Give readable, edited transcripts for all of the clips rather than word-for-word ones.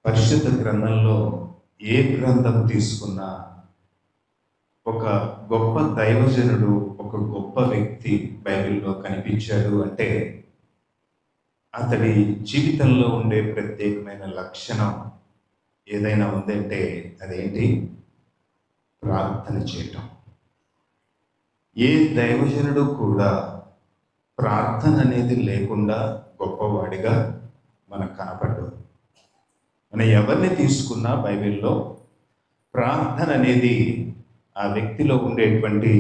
పరిశుద్ధ గ్రంథంలో ఏ గ్రంథం తీసుకున్నా ఒక గొప్ప దైవజనుడు, ఒక గొప్ప వ్యక్తి బైబిల్లో కనిపించాడు అంటే అతడి జీవితంలో ఉండే ప్రత్యేకమైన లక్షణం ఏదైనా ఉందంటే అదేంటి? ప్రార్థన చేయటం. ఏ దైవజనుడు కూడా ప్రార్థన అనేది లేకుండా గొప్పవాడిగా మనకు కనపడదు. మనం ఎవరిని తీసుకున్నా బైబిల్లో ప్రార్థన అనేది ఆ వ్యక్తిలో ఉండేటువంటి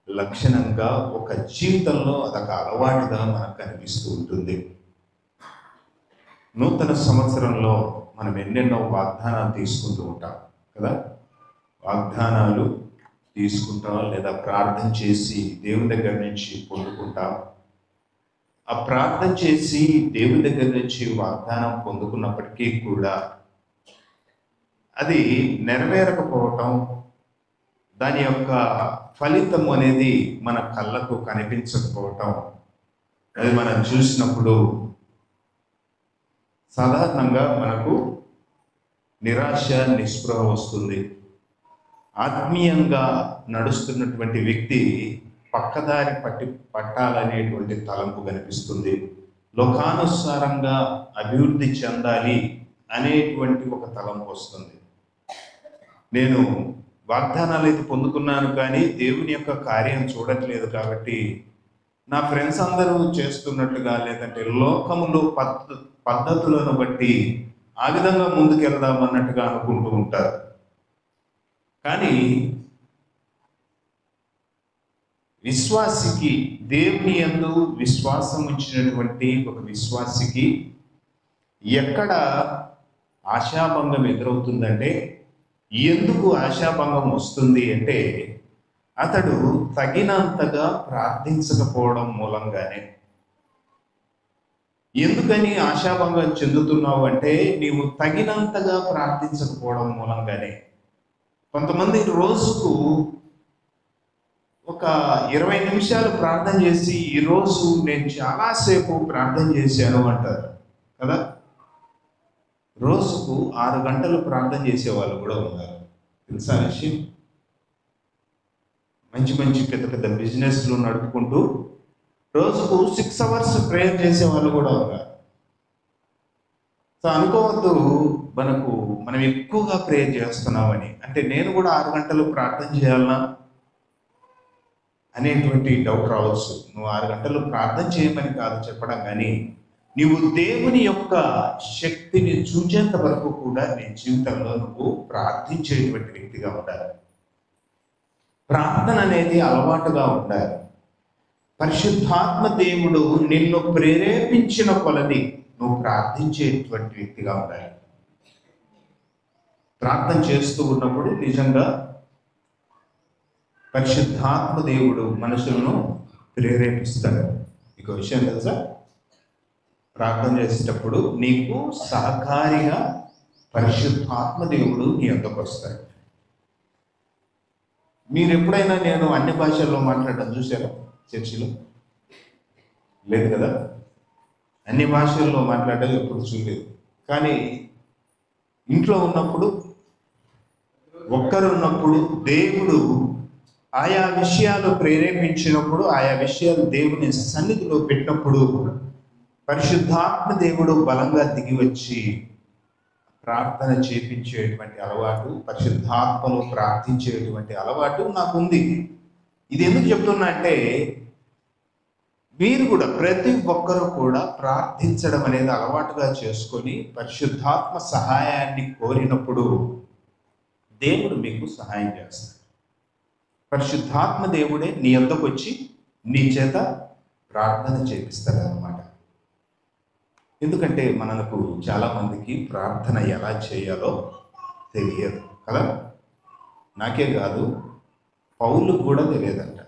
లక్షణంగా, ఒక జీవితంలో అదొక అలవాటుగా మనకు కనిపిస్తూ ఉంటుంది. నూతన సంవత్సరంలో మనం ఎన్నెన్నో వాగ్దానాలు తీసుకుంటూ ఉంటాం కదా. వాగ్దానాలు తీసుకుంటాం లేదా ప్రార్థన చేసి దేవుని దగ్గర నుంచి పొందుకుంటాం. ఆ ప్రార్థన చేసి దేవుని దగ్గర నుంచి వాగ్దానం పొందుకున్నప్పటికీ కూడా అది నెరవేరకపోవటం, దాని యొక్క ఫలితం అనేది మన కళ్ళకు కనిపించకపోవటం, అది మనం చూసినప్పుడు సాధారణంగా మనకు నిరాశ, నిస్పృహ వస్తుంది. ఆత్మీయంగా నడుస్తున్నటువంటి వ్యక్తి పక్కదారి పట్టాలనేటువంటి తలంపు కనిపిస్తుంది. లోకానుసారంగా అభివృద్ధి చెందాలి అనేటువంటి ఒక తలంపు వస్తుంది. నేను వాగ్దానాలు అయితే పొందుకున్నాను, కానీ దేవుని యొక్క కార్యం చూడట్లేదు కాబట్టి నా ఫ్రెండ్స్ అందరూ చేస్తున్నట్టుగా, లేదంటే లోకములో పద్ధతులను బట్టి ఆ విధంగా ముందుకెళ్దాం అన్నట్టుగా అనుకుంటూ ఉంటారు. కానీ విశ్వాసికి, దేవుని యందు విశ్వాసం ఉంచినటువంటి ఒక విశ్వాసికి ఎక్కడ ఆశాభంగం ఎదురవుతుందంటే, ఎందుకు ఆశాభంగం వస్తుంది అంటే అతడు తగినంతగా ప్రార్థించకపోవడం మూలంగానే. ఎందుకని ఆశాభంగం చెందుతున్నావు అంటే నీవు తగినంతగా ప్రార్థించకపోవడం మూలంగానే. కొంతమంది రోజుకు ఒక 20 నిమిషాలు ప్రార్థన చేసి ఈరోజు నేను చాలాసేపు ప్రార్థన చేశాను అంటారు కదా. రోజుకు 6 గంటలు ప్రార్థన చేసే వాళ్ళు కూడా ఉన్నారు, తెలుసా విషయం? మంచి మంచి పెద్ద పెద్ద బిజినెస్లు నడుపుకుంటూ రోజుకు 6 అవర్స్ ప్రేయర్ చేసే వాళ్ళు కూడా ఉన్నారు. సో అనుకోవద్దు మనం ఎక్కువగా ప్రేయర్ చేస్తున్నామని. అంటే నేను కూడా 6 గంటలు ప్రార్థన చేయాలనా అనేటువంటి డౌట్ రావచ్చు. నువ్వు 6 గంటలు ప్రార్థన చేయమని కాదు చెప్పడం, కానీ నీవు దేవుని యొక్క శక్తిని చూచేంత వరకు కూడా నీ జీవితంలో నువ్వు ప్రార్థించేటువంటి వ్యక్తిగా ఉండాలి. ప్రార్థన అనేది అలవాటుగా ఉండాలి. పరిశుద్ధాత్మ దేవుడు నిన్ను ప్రేరేపించిన కొలది నువ్వు ప్రార్థించేటువంటి వ్యక్తిగా ఉండాలి. ప్రార్థన చేస్తూ ఉన్నప్పుడు నిజంగా పరిశుద్ధాత్మ దేవుడు మనుషులను ప్రేరేపిస్తాడు. ఇంకో విషయం తెలుసా? ప్రార్థన చేసేటప్పుడు నీకు సహకారిగా పరిశుద్ధాత్మ దేవుడు నీ వద్దకు వస్తాడు. మీరు ఎప్పుడైనా నేను అన్ని భాషల్లో మాట్లాడడం చూసారా చర్చిలో? లేదు కదా. అన్ని భాషల్లో మాట్లాడడం ఎప్పుడు చూడలేదు. కానీ ఇంట్లో ఉన్నప్పుడు, ఒక్కరున్నప్పుడు, దేవుడు ఆయా విషయాలు ప్రేరేపించినప్పుడు, ఆయా విషయాలు దేవుని సన్నిధిలో పెట్టినప్పుడు పరిశుద్ధాత్మ దేవుడు బలంగా దిగి వచ్చి ప్రార్థన చేపించేటువంటి అలవాటు, పరిశుద్ధాత్మలో ప్రార్థించేటువంటి అలవాటు నాకుంది. ఇది ఎందుకు చెప్తున్నా అంటే, మీరు కూడా, ప్రతి ఒక్కరూ కూడా ప్రార్థించడం అనేది అలవాటుగా చేసుకొని పరిశుద్ధాత్మ సహాయాన్ని కోరినప్పుడు దేవుడు మీకు సహాయం చేస్తాడు. పరిశుద్ధాత్మ దేవుడే నీ వద్దకు వచ్చి నీ చేత ప్రార్థన చేపిస్తాడు అన్నమాట. ఎందుకంటే మనకు చాలా మందికి ప్రార్థన ఎలా చేయాలో తెలియదు కదా. నాకే కాదు, పౌలుకు కూడా తెలియదంట.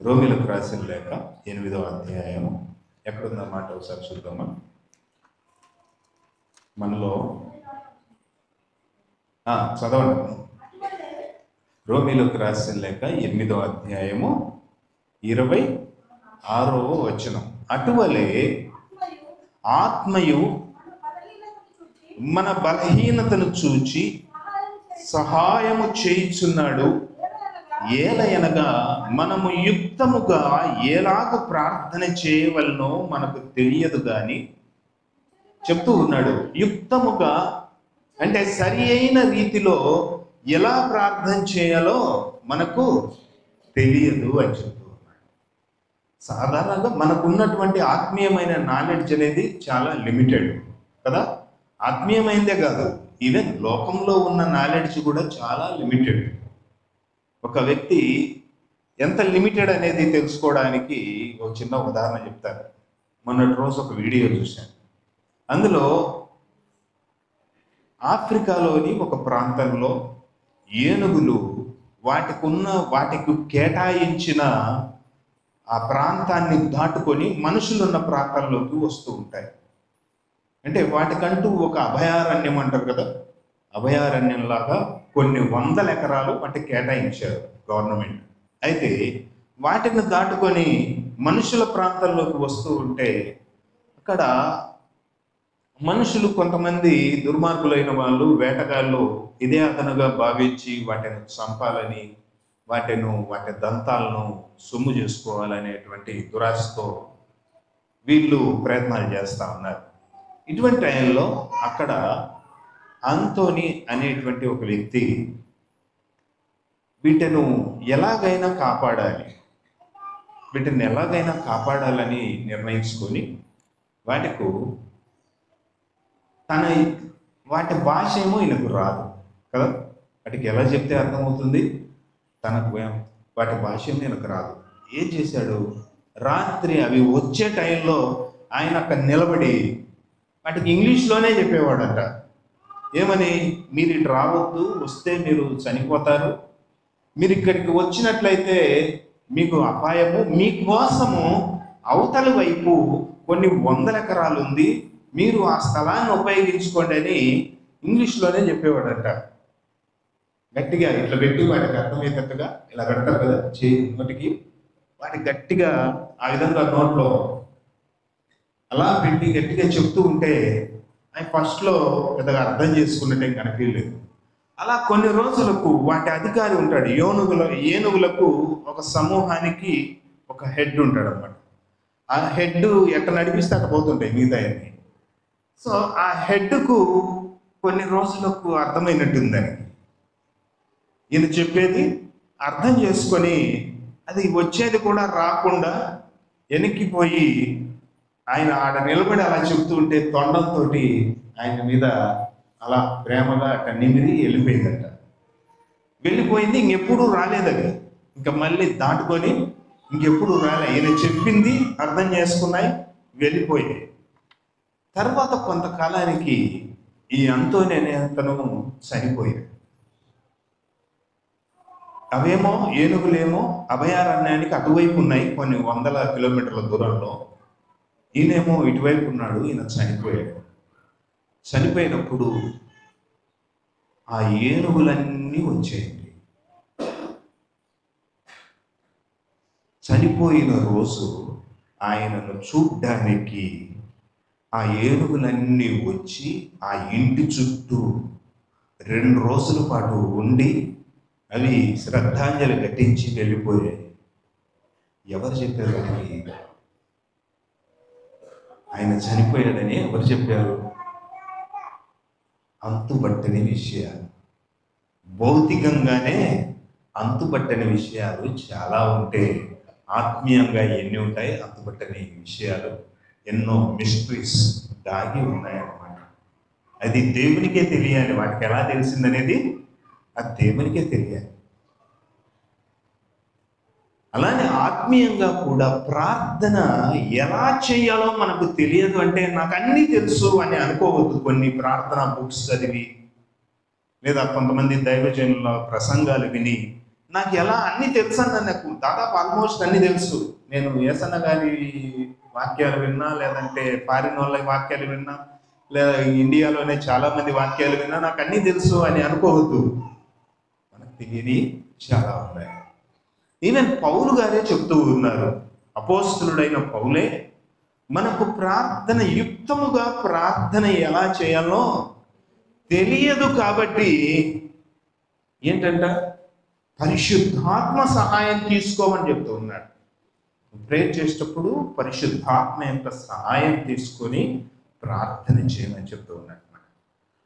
రోమీలకు రాసిన లేఖ 8వ అధ్యాయము ఎక్కడుందన్నమాట ఒకసారి చూద్దామా. మనలో చదవండి. రోమీలకు రాసిన లేఖ 8వ అధ్యాయము 26వ వచనం. అటువలే ఆత్మయు మన బలహీనతను చూచి సహాయము చేయుచున్నాడు. ఏలయనగా మనము యుక్తముగా ఎలాగ ప్రార్థన చేయవలనో మనకు తెలియదు గాని చెప్తూ ఉన్నాడు. యుక్తముగా అంటే సరి అయిన రీతిలో ఎలా ప్రార్థన చేయాలో మనకు తెలియదు అని చెప్తూ ఉన్నాడు. సాధారణంగా మనకున్నటువంటి ఆత్మీయమైన నాలెడ్జ్ అనేది చాలా లిమిటెడ్ కదా. ఆత్మీయమైందే కాదు, ఈవెన్ లోకంలో ఉన్న నాలెడ్జ్ కూడా చాలా లిమిటెడ్. ఒక వ్యక్తి ఎంత లిమిటెడ్ అనేది తెలుసుకోవడానికి ఒక చిన్న ఉదాహరణ చెప్తాను. మొన్నటి రోజు ఒక వీడియో చూశాను. అందులో ఆఫ్రికాలోని ఒక ప్రాంతంలో ఏనుగులు వాటికి కేటాయించిన ఆ ప్రాంతాన్ని దాటుకొని మనుషులున్న ప్రాంతాల్లోకి వస్తూ ఉంటాయి. అంటే వాటికంటూ ఒక అభయారణ్యం అంటారు కదా, అభయారణ్యంలాగా కొన్ని వందల ఎకరాలు వాటికి కేటాయించారు గవర్నమెంట్. అయితే వాటిని దాటుకొని మనుషుల ప్రాంతాల్లోకి వస్తూ ఉంటే అక్కడ మనుషులు కొంతమంది దుర్మార్గులైన వాళ్ళు, వేటగాళ్ళు ఇదే అదనుగా భావించి వాటిని చంపాలని, వాటి దంతాలను సొమ్ము చేసుకోవాలనేటువంటి దురాశతో వీళ్ళు ప్రయత్నాలు చేస్తూ ఉన్నారు. ఇటువంటి టైంలో అక్కడ అంతోని అనేటువంటి ఒక వ్యక్తి వీటిని ఎలాగైనా కాపాడాలని నిర్ణయించుకొని వాటి భాష ఏమో ఈయనకు రాదు కదా. వాటికి ఎలా చెప్తే అర్థమవుతుంది, వాటి భాష ఏమో ఈయనకు రాదు. ఏం చేశాడు, రాత్రి అవి వచ్చే టైంలో ఆయన అక్కడ నిలబడి వాటికి ఇంగ్లీష్లోనే చెప్పేవాడంట. ఏమని, మీరు ఇటు రావద్దు, వస్తే మీరు చనిపోతారు, మీరు ఇక్కడికి వచ్చినట్లయితే మీకు అపాయము, మీకోసము అవతల వైపు కొన్ని వందల ఎకరాలు ఉంది, మీరు ఆ స్థలాన్ని ఉపయోగించుకోండి అని ఇంగ్లీష్లోనే చెప్పేవాడంట. గట్టిగా ఇట్లా పెట్టి వాటికి అర్థమయ్యేటట్టుగా ఇలా పెడతారు కదా నోటికి, వాటి గట్టిగా ఆ విధంగా నోట్లో అలా పెట్టి గట్టిగా చెప్తూ ఉంటే ఆయన ఫస్ట్లో పెద్దగా అర్థం చేసుకున్నట్టే కనిపించలేదు. అలా కొన్ని రోజులకు వాటి అధికారి ఉంటాడు. ఏనుగులకు ఒక సమూహానికి ఒక హెడ్ ఉంటాడు అన్నమాట. ఆ హెడ్ ఎక్కడ నడిపిస్తే అక్కడ పోతుంటాయి మిగతాయన్ని. సో ఆ హెడ్కు కొన్ని రోజులకు అర్థమైనట్టుందని ఈయన చెప్పేది అర్థం చేసుకొని అది వచ్చేది కూడా రాకుండా వెనక్కిపోయి ఆయన ఆడ నిలబడి అలా చెప్తూ ఉంటే తొండంతో ఆయన మీద అలా ప్రేమగా అట్ట నిమిరి వెళ్ళిపోయిందంట. వెళ్ళిపోయింది, ఇంకెప్పుడు రాలేదు అది. ఇంకా మళ్ళీ దాటుకొని ఇంకెప్పుడు రాలే. ఈయన చెప్పింది అర్థం చేసుకున్నాయి, వెళ్ళిపోయింది. తర్వాత కొంతకాలానికి ఈ అంతోని అనే అతను చనిపోయాడు. అవేమో ఏనుగులేమో అభయారణ్యానికి అటువైపు ఉన్నాయి, కొన్ని వందల కిలోమీటర్ల దూరంలో. ఈయనేమో ఇటువైపు ఉన్నాడు. ఈయన చనిపోయాడు. చనిపోయినప్పుడు ఆ ఏనుగులన్నీ వచ్చేయండి. చనిపోయిన రోజు ఆయనను చూడ్డానికి ఆ ఏనుగులన్నీ వచ్చి ఆ ఇంటి చుట్టూ 2 రోజుల పాటు ఉండి అవి శ్రద్ధాంజలి ఘటించి వెళ్ళిపోయాయి. ఎవరు చెప్పారు వాటికి ఆయన చనిపోయాడని? ఎవరు చెప్పారు? అంతుబట్టని విషయాలు, భౌతికంగానే అంతుబట్టని విషయాలు చాలా ఉంటే ఆత్మీయంగా ఎన్ని ఉంటాయి అంతుబట్టని విషయాలు, ఎన్నో మిస్టరీస్ దాగి ఉన్నాయన్నమాట. అది దేవునికే తెలియాలి. వాటికి ఎలా తెలిసిందనేది అది దేవునికే తెలియాలి. అలానే ఆత్మీయంగా కూడా ప్రార్థన ఎలా చేయాలో మనకు తెలియదు అంటే నాకు అన్నీ తెలుసు అని అనుకోవద్దు. కొన్ని ప్రార్థనా బుక్స్ చదివి లేదా కొంతమంది దైవజనుల ప్రసంగాలు విని నాకు ఎలా అన్నీ తెలుసు అన్న, నాకు దాదాపు ఆల్మోస్ట్ అన్నీ తెలుసు. నేను యేసన్న గారి వాక్యాలు విన్నా, లేదంటే ఫారిన్ వాళ్ళ వాక్యాలు విన్నా, లేదా ఇండియాలోనే చాలా మంది వాక్యాలు విన్నా, నాకు అన్నీ తెలుసు అని అనుకోవద్దు. మనకు తెలియని చాలా ఉన్నాయి. ఈవెన్ పౌలు గారే చెప్తూ ఉన్నారు, అపోస్తలుడైన పౌలే మనకు యుక్తముగా ప్రార్థన ఎలా చేయాలో తెలియదు కాబట్టి ఏంటంట, పరిశుద్ధాత్మ సహాయం తీసుకోమని చెప్తూ ఉన్నాడు. ప్రేయర్ చేసేటప్పుడు పరిశుద్ధాత్మ యొక్క సహాయం తీసుకొని ప్రార్థన చేయమని చెప్తూ ఉన్నాడు.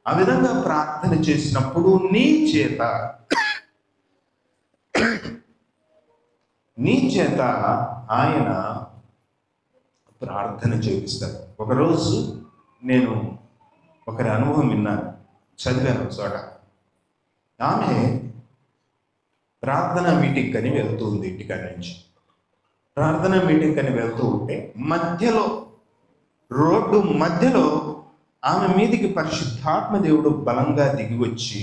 ఆ విధంగా ప్రార్థన చేసినప్పుడు నీ చేత ఆయన ప్రార్థన చేపిస్తారు. ఒకరోజు నేను ఒకరి అనుభవం విన్నాను, చదివాను ఒక చోట. ఆమె ప్రార్థనా మీటింగ్ అని వెళ్తూ ఉంది. ఇంటికాడి నుంచి ప్రార్థనా మీటింగ్ అని వెళ్తూ ఉంటే మధ్యలో, రోడ్డు మధ్యలో ఆమె మీదికి పరిశుద్ధాత్మ దేవుడు బలంగా దిగి వచ్చి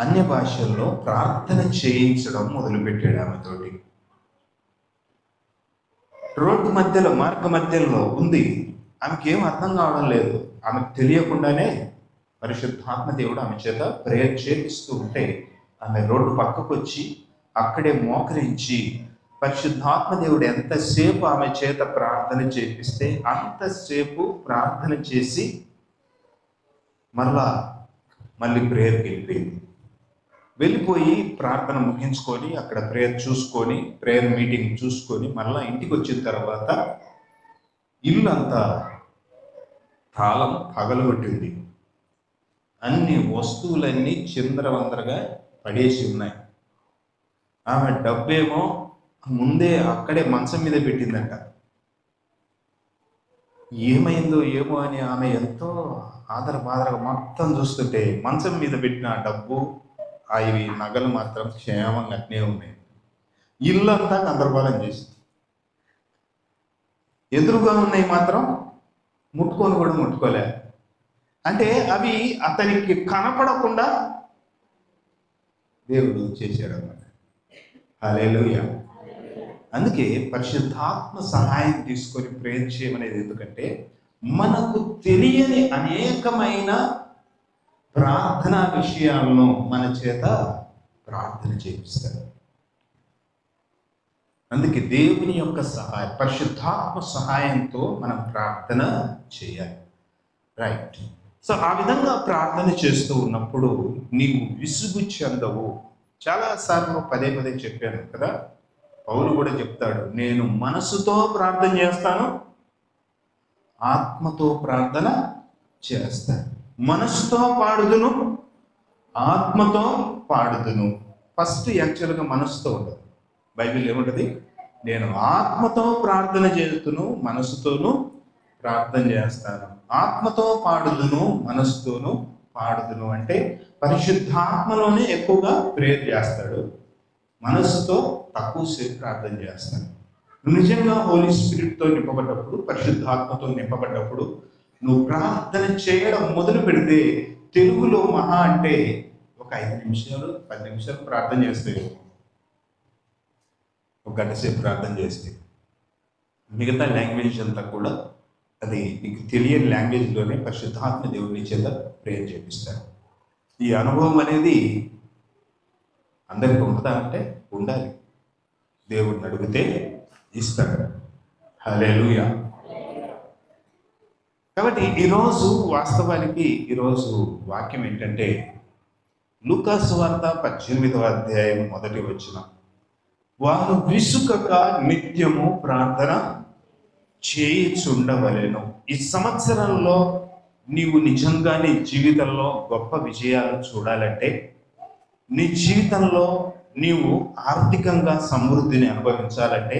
అన్య భాషల్లో ప్రార్థన చేయించడం మొదలుపెట్టాడు ఆమెతోటి. రోడ్డు మధ్యలో, మార్గ మధ్యలో ఉంది. ఆమెకి ఏం అర్థం కావడం లేదు. ఆమెకు తెలియకుండానే పరిశుద్ధాత్మ దేవుడు ఆమె చేత ప్రేయర్ చేపిస్తూ ఉంటే ఆమె రోడ్డు పక్కకు వచ్చి అక్కడే మోకరించి పరిశుద్ధాత్మ దేవుడు ఎంతసేపు ఆమె చేత ప్రార్థన చేపిస్తే అంతసేపు ప్రార్థన చేసి మళ్ళీ ప్రేయర్కి వెళ్ళిపోయి ప్రార్థన ముగించుకొని అక్కడ ప్రేయర్ మీటింగ్ చూసుకొని మళ్ళీ ఇంటికి వచ్చిన తర్వాత ఇల్లంతా తాళం పగలగొట్టింది. అన్ని వస్తువులన్నీ చిందరవందరగా పడేసి ఉన్నాయి. ఆమె డబ్బేమో ముందే అక్కడే మంచం మీద పెట్టిందంట. ఏమైందో ఏమో అని ఆమె ఎంతో బాధగా మొత్తం చూస్తుంటే మంచం మీద పెట్టిన డబ్బు, అవి నగలు మాత్రం క్షేమంగా అట్నే ఉన్నాయి. ఇల్లంతా గందరగోళం చేసింది. ఎదురుగా ఉన్నాయి మాత్రం ముట్టుకోలే. అంటే అవి అతనికి కనపడకుండా దేవుడు చేశాడు అన్నమాట. హల్లెలూయా. అందుకే పరిశుద్ధాత్మ సహాయం తీసుకొని ప్రేయర్ చేయమనేది ఎందుకంటే మనకు తెలియని అనేకమైన ప్రార్థనా విషయాలను మన చేత ప్రార్థన చేపిస్తారు. అందుకే దేవుని యొక్క సహాయం, పరిశుద్ధాత్మ సహాయంతో మనం ప్రార్థన చేయాలి. రైట్. సో ఆ విధంగా ప్రార్థన చేస్తూ ఉన్నప్పుడు నీవు విసుగు చెందవు. చాలాసార్లు పదే చెప్పాను కదా. పౌలు కూడా చెప్తాడు, నేను మనసుతో ప్రార్థన చేస్తాను, ఆత్మతో ప్రార్థన చేస్తాను. మనసుతో పాడుదును, ఆత్మతో పాడుదును. ఫస్ట్ యాక్చువల్గా మనసుతో ఉండదు. బైబిల్ ఏముంటుంది, నేను ఆత్మతో ప్రార్థన చేస్తును, మనసుతోనూ ప్రార్థన చేస్తాను. ఆత్మతో పాడుదును, మనసుతోనూ పాడుదును అంటే పరిశుద్ధాత్మలోనే ఎక్కువగా ప్రేయర్ చేస్తాడు, మనసుతో తక్కువసేపు ప్రార్థన చేస్తాడు. నిజంగా హోలీ స్పిరిట్తో నింపబడ్డప్పుడు, పరిశుద్ధాత్మతో నింపబడ్డప్పుడు నువ్వు ప్రార్థన చేయడం మొదలు పెడితే తెలుగులో మహా అంటే ఒక 5 నిమిషాలు 10 నిమిషాలు ప్రార్థన చేస్తే, ఒక గంట సేపు ప్రార్థన చేస్తే, మిగతా లాంగ్వేజ్ అంతా కూడా అది నీకు తెలియని లాంగ్వేజ్లోనే పరిశుద్ధాత్మ దేవుని చేత ప్రేయర్ చేపిస్తారు. ఈ అనుభవం అనేది అందరికీ ఉంటుందా అంటే ఉండాలి. దేవుడిని అడిగితే ఇస్తాడు. హల్లెలూయా. కాబట్టి ఈరోజు వాస్తవానికి వాక్యం ఏంటంటే లూకా సువార్త 18వ అధ్యాయం 1వ వచనం, వారు విసుకక నిత్యము ప్రార్థన చేయుచుండవలెను. ఈ సంవత్సరంలో నీవు నిజంగా నీ జీవితంలో గొప్ప విజయాలు చూడాలంటే, నీ జీవితంలో నీవు ఆర్థికంగా సమృద్ధిని అనుభవించాలంటే,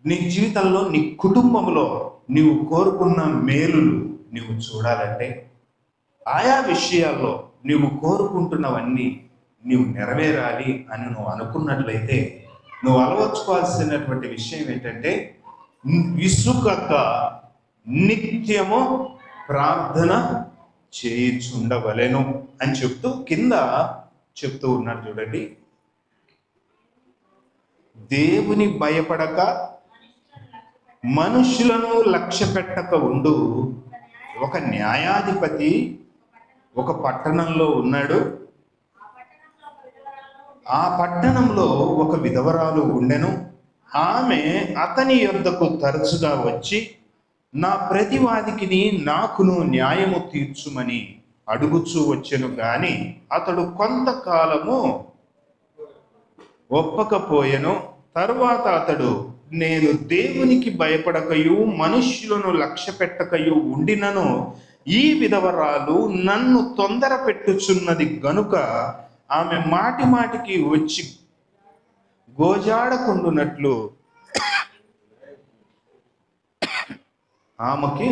నీ జీవితంలో నీ కుటుంబంలో నీవు కోరుకున్న మేలులు నీవు చూడాలంటే, ఆయా విషయాల్లో నీవు కోరుకుంటున్నవన్నీ నీవు నెరవేరాలి అని నువ్వు అనుకున్నట్లయితే నువ్వు అలవర్చుకోవాల్సినటువంటి విషయం ఏంటంటే విసుకక నిత్యము ప్రార్థన చేయుచుండవలెను అని చెప్తూ కింద చెప్తూ ఉన్నాడు. చూడండి, దేవుని భయపడక మనుషులను లక్ష్య పెట్టక ఉండు. ఒక న్యాయాధిపతి ఒక పట్టణంలో ఉన్నాడు. ఆ పట్టణంలో ఒక విధవరాలు ఉండెను. ఆమె అతని యొద్దకు తరచుగా వచ్చి నా ప్రతివాదికిని నాకును న్యాయము తీర్చుమని అడుగుచూ వచ్చెను గాని అతడు కొంతకాలము ఒప్పకపోయెను. తరువాత అతడు, నేను దేవునికి భయపడకయు మనుష్యులను లక్ష్య పెట్టకయు ఉండినను ఈ విధవరాలు నన్ను తొందర పెట్టుచున్నది గనుక ఆమె మాటి మాటికి వచ్చి గోజాడకుండునట్లు ఆమెకి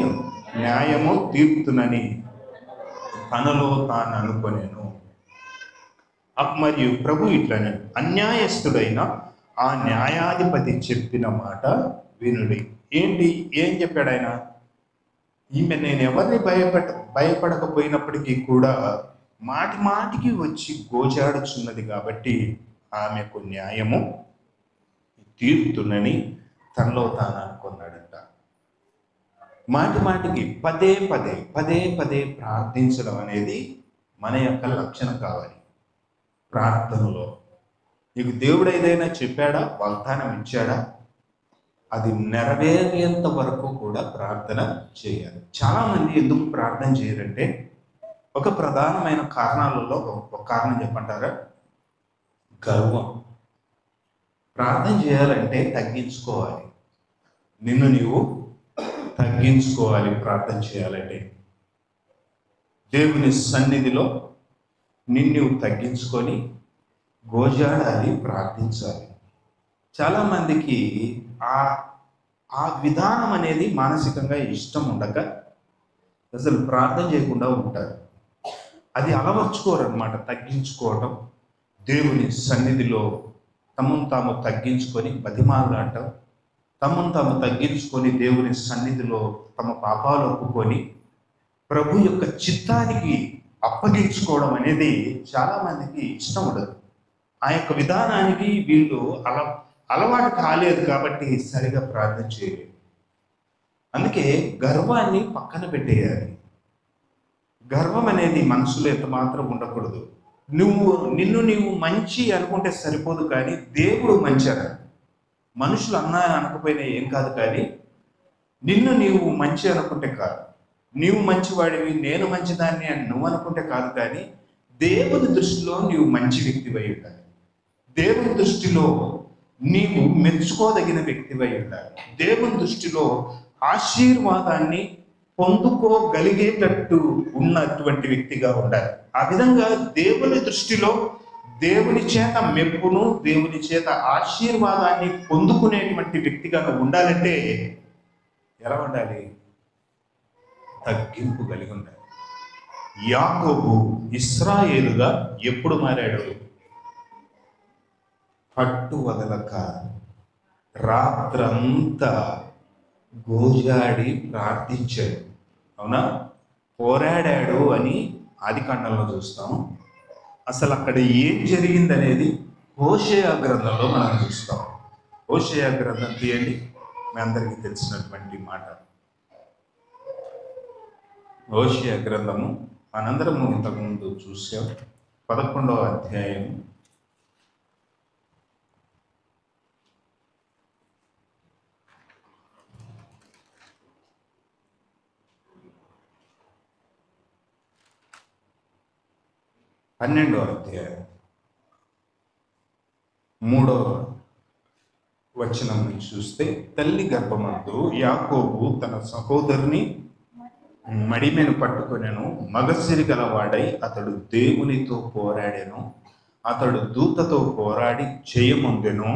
న్యాయము తీర్తునని తనలో తాను అనుకొనెను. మరియు ప్రభు ఇట్లనే, అన్యాయస్తుడైన ఆ న్యాయాధిపతి చెప్పిన మాట వినుడి. ఏం చెప్పాడు ఆయన? ఈమె నేను ఎవరిని భయపడకపోయినప్పటికీ కూడా మాటి మాటికి వచ్చి గోచాడుచున్నది కాబట్టి ఆమెకు న్యాయము తీర్తునని తనలో తాను అనుకున్నాడంట. మాటి మాటికి పదే పదే ప్రార్థించడం అనేది మన యొక్క లక్షణం కావాలి. ప్రార్థనలో నీకు దేవుడు ఏదైనా చెప్పాడా, వాగ్దానం ఇచ్చాడా, అది నెరవేరేంత వరకు కూడా ప్రార్థన చేయాలి. చాలామంది ఎందుకు ప్రార్థన చేయరంటే ఒక ప్రధానమైన కారణాలలో ఒక కారణం చెప్పంటారా? గర్వం. ప్రార్థన చేయాలంటే తగ్గించుకోవాలి, నిన్ను నీవు తగ్గించుకోవాలి. ప్రార్థన చేయాలంటే దేవుని సన్నిధిలో నిన్ను తగ్గించుకొని గోజాడాలి, ప్రార్థించాలి. చాలామందికి ఆ విధానం అనేది మానసికంగా ఇష్టం ఉండక అసలు ప్రార్థన చేయకుండా ఉంటారు. అది అలవర్చుకోరన్నమాట. తగ్గించుకోవటం, దేవుని సన్నిధిలో తమను తాము తగ్గించుకొని బతిమాలాడటం, తమను తాము తగ్గించుకొని దేవుని సన్నిధిలో తమ పాపాలు ఒప్పుకొని ప్రభు యొక్క చిత్తానికి అప్పగించుకోవడం అనేది చాలామందికి ఇష్టం ఉండదు. ఆ యొక్క విధానానికి వీళ్ళు అలవాటు కాలేదు కాబట్టి సరిగా ప్రార్థన చేయలేదు. అందుకే గర్వాన్ని పక్కన పెట్టేయాలి. గర్వం అనేది మనసులో ఎంత మాత్రం ఉండకూడదు. నిన్ను నీవు మంచి అనుకుంటే సరిపోదు, కానీ దేవుడు మంచాడు. మనుషులు అనకపోయినా ఏం కాదు, కానీ నిన్ను నీవు మంచి అనుకుంటే కాదు. నీవు మంచివాడివి, నేను మంచిదాన్ని అని నువ్వు అనుకుంటే కాదు, కానీ దేవుని దృష్టిలో నీవు మంచి వ్యక్తివై ఉండాలి. దేవుని దృష్టిలో నీవు మెచ్చుకోదగిన వ్యక్తివై ఉండాలి. దేవుని దృష్టిలో ఆశీర్వాదాన్ని పొందుకోగలిగేటట్టు ఉన్నటువంటి వ్యక్తిగా ఉండాలి. ఆ విధంగా దేవుని దృష్టిలో దేవుని చేత మెప్పును, దేవుని చేత ఆశీర్వాదాన్ని పొందుకునేటువంటి వ్యక్తిగా ఉండాలంటే ఎలా ఉండాలి? తగ్గింపు కలిగి ఉండాలి. యాకోబు ఇశ్రాయేలుగా ఎప్పుడు మారాడు? పట్టు వదలక రాత్రంతా గోజాడి ప్రార్థించాడు. అవునా? పోరాడాడు అని ఆదికాండంలో చూస్తాం. అసలు అక్కడ ఏం జరిగిందనేది హోషేయ గ్రంథంలో మనం చూస్తాం. హోషేయ గ్రంథం తీయండి, మీ అందరికీ తెలిసినటువంటి మాట. హోషేయ గ్రంథము మనందరము ఇంతకుముందు చూసాం. 11వ అధ్యాయం 12వ అధ్యాయం 3వ వచనం నుంచి చూస్తే, తల్లి గర్భమందు యాకోబు తన సహోదరుని మడిమెను పట్టుకొనెను. మగసిరి గలవాడై అతడు దేవునితో పోరాడెను. అతడు దూతతో పోరాడి జయమొందెను.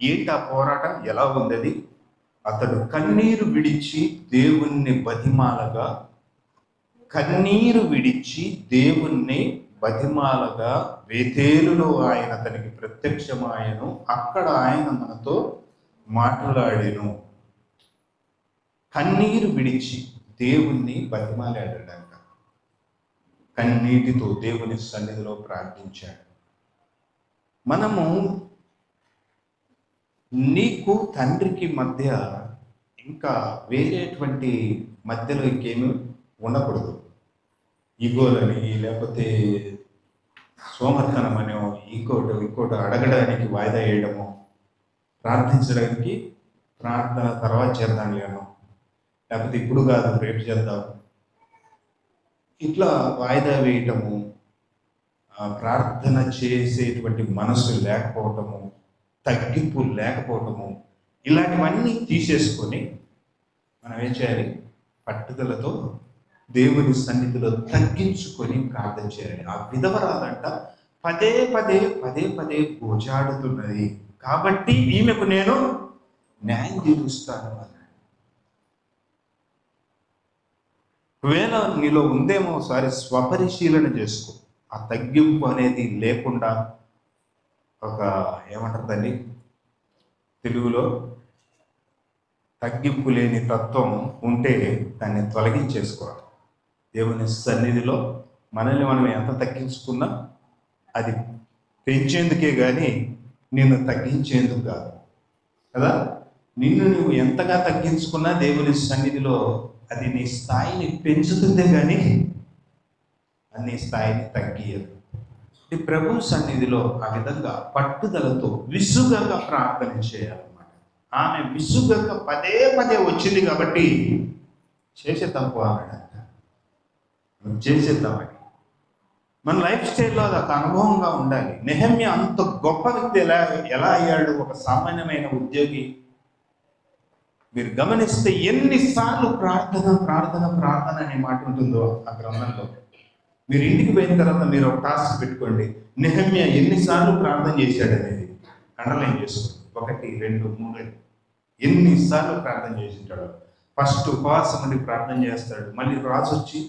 ఏంటి ఆ పోరాటం? ఎలా ఉంది? అతడు కన్నీరు విడిచి దేవుణ్ణి బతిమాలగా, బేతేలులో ఆయన అతనికి ప్రత్యక్షమాయను. అక్కడ ఆయన మనతో మాట్లాడెను. కన్నీరు విడిచి దేవుణ్ణి బతిమాలాడాడంట. కన్నీటితో దేవుని సన్నిధిలో ప్రార్థించాడు. మనము నీకు తండ్రికి మధ్య ఇంకా వేరేటువంటి మధ్యలో ఇంకేమీ ఉండకూడదు. ఈగోలని, లేకపోతే సోమర్తనం అనో, ఇంకోటి అడగడానికి వాయిదా వేయడము, ప్రార్థించడానికి ప్రార్థన తర్వాత చేద్దాంలేనో, లేకపోతే ఇప్పుడు కాదు రేపు చేద్దాం, ఇట్లా వాయిదా వేయటము, ప్రార్థన చేసేటువంటి మనసు లేకపోవటము, తగ్గింపు లేకపోవటము, ఇలాంటివన్నీ తీసేసుకొని మనం ఏం చేయాలి? పట్టుదలతో దేవుని సన్నిధిలో తగ్గించుకొని ప్రార్థన చేయాలి. ఆ విధవరాలంట పదే పదే పదే పదే గోజాడుతున్నది, కాబట్టి ఈమెకు నేను న్యాయం తీరుస్తాను అన్నాడు. ఒకవేళ నీలో ఉందేమో ఒకసారి స్వపరిశీలన చేసుకో. ఆ తగ్గింపు అనేది లేకుండా, ఒక ఏమంటారు దాన్ని తెలుగులో, తగ్గింపు లేని తత్వం ఉంటే దాన్ని తొలగించేసుకోవాలి. దేవుని సన్నిధిలో మనల్ని మనం ఎంత తగ్గించుకున్నా అది పెంచేందుకే కానీ నిన్ను తగ్గించేందుకు కాదు కదా. నిన్ను నువ్వు ఎంతగా తగ్గించుకున్నా దేవుని సన్నిధిలో అది నీ స్థాయిని పెంచుతుందే కానీ నీ స్థాయిని తగ్గియదు. ఈ ప్రభు సన్నిధిలో ఆ విధంగా పట్టుదలతో విసుగగా ప్రార్థన చేయాలన్నమాట. ఆమె విసుగగా పదే పదే వచ్చింది కాబట్టి చేసేద్దాం అన్నాడంట. చేసేద్దామని మన లైఫ్ స్టైల్లో అది ఒక అనుభవంగా ఉండాలి. నెహెమ్యా అంత గొప్ప వ్యక్తి ఎలా అయ్యాడు? ఒక సామాన్యమైన ఉద్యోగి. మీరు గమనిస్తే ఎన్నిసార్లు ప్రార్థన ప్రార్థన ప్రార్థన అనే మాట ఉంటుందో ఆ గ్రంథంలో. మీరు ఇంటికి పోయిన తర్వాత మీరు ఒక టాస్క్ పెట్టుకోండి, నెహెమ్యా ఎన్నిసార్లు ప్రార్థన చేశాడు అనేది అండర్లైన్ చేసుకోండి. 1, 2, 3 ఎన్నిసార్లు ప్రార్థన చేసింటాడు. ఫస్ట్ ఉపవాసం ఉండి ప్రార్థన చేస్తాడు. మళ్ళీ రాజు వచ్చి,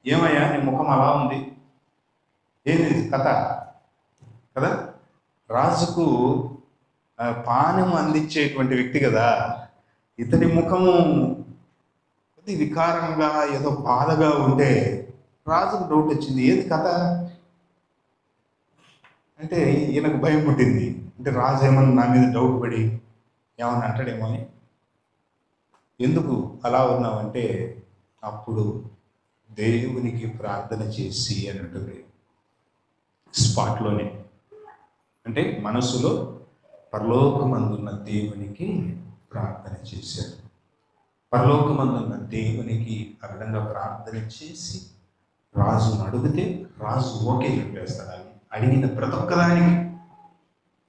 ఏమయ్యా నీ ముఖం అలా ఉంది, ఏంది కథ కదా. రాజుకు పానము అందించేటువంటి వ్యక్తి కదా. ఇతడి ముఖము కొద్ది వికారంగా ఏదో బాధగా ఉంటే రాజుకు డౌట్ వచ్చింది, ఏది కథ అంటే ఈయనకు భయం పుట్టింది. అంటే రాజు ఏమన్నా నా మీద డౌట్ పడి ఏమన్నా అంటాడేమో అని. ఎందుకు అలా ఉన్నావంటే అప్పుడు దేవునికి ప్రార్థన చేసి అని ఉంటుంది స్పాట్లోనే. అంటే మనసులో పరలోకమందున్న దేవునికి ప్రార్థన చేశాడు. పరలోకమందున్న దేవునికి ఆ విధంగా ప్రార్థన చేసి రాజును అడిగితే రాజు ఓకే చెప్పేస్తాడు. అడిగిన ప్రతి ఒక్కదానికి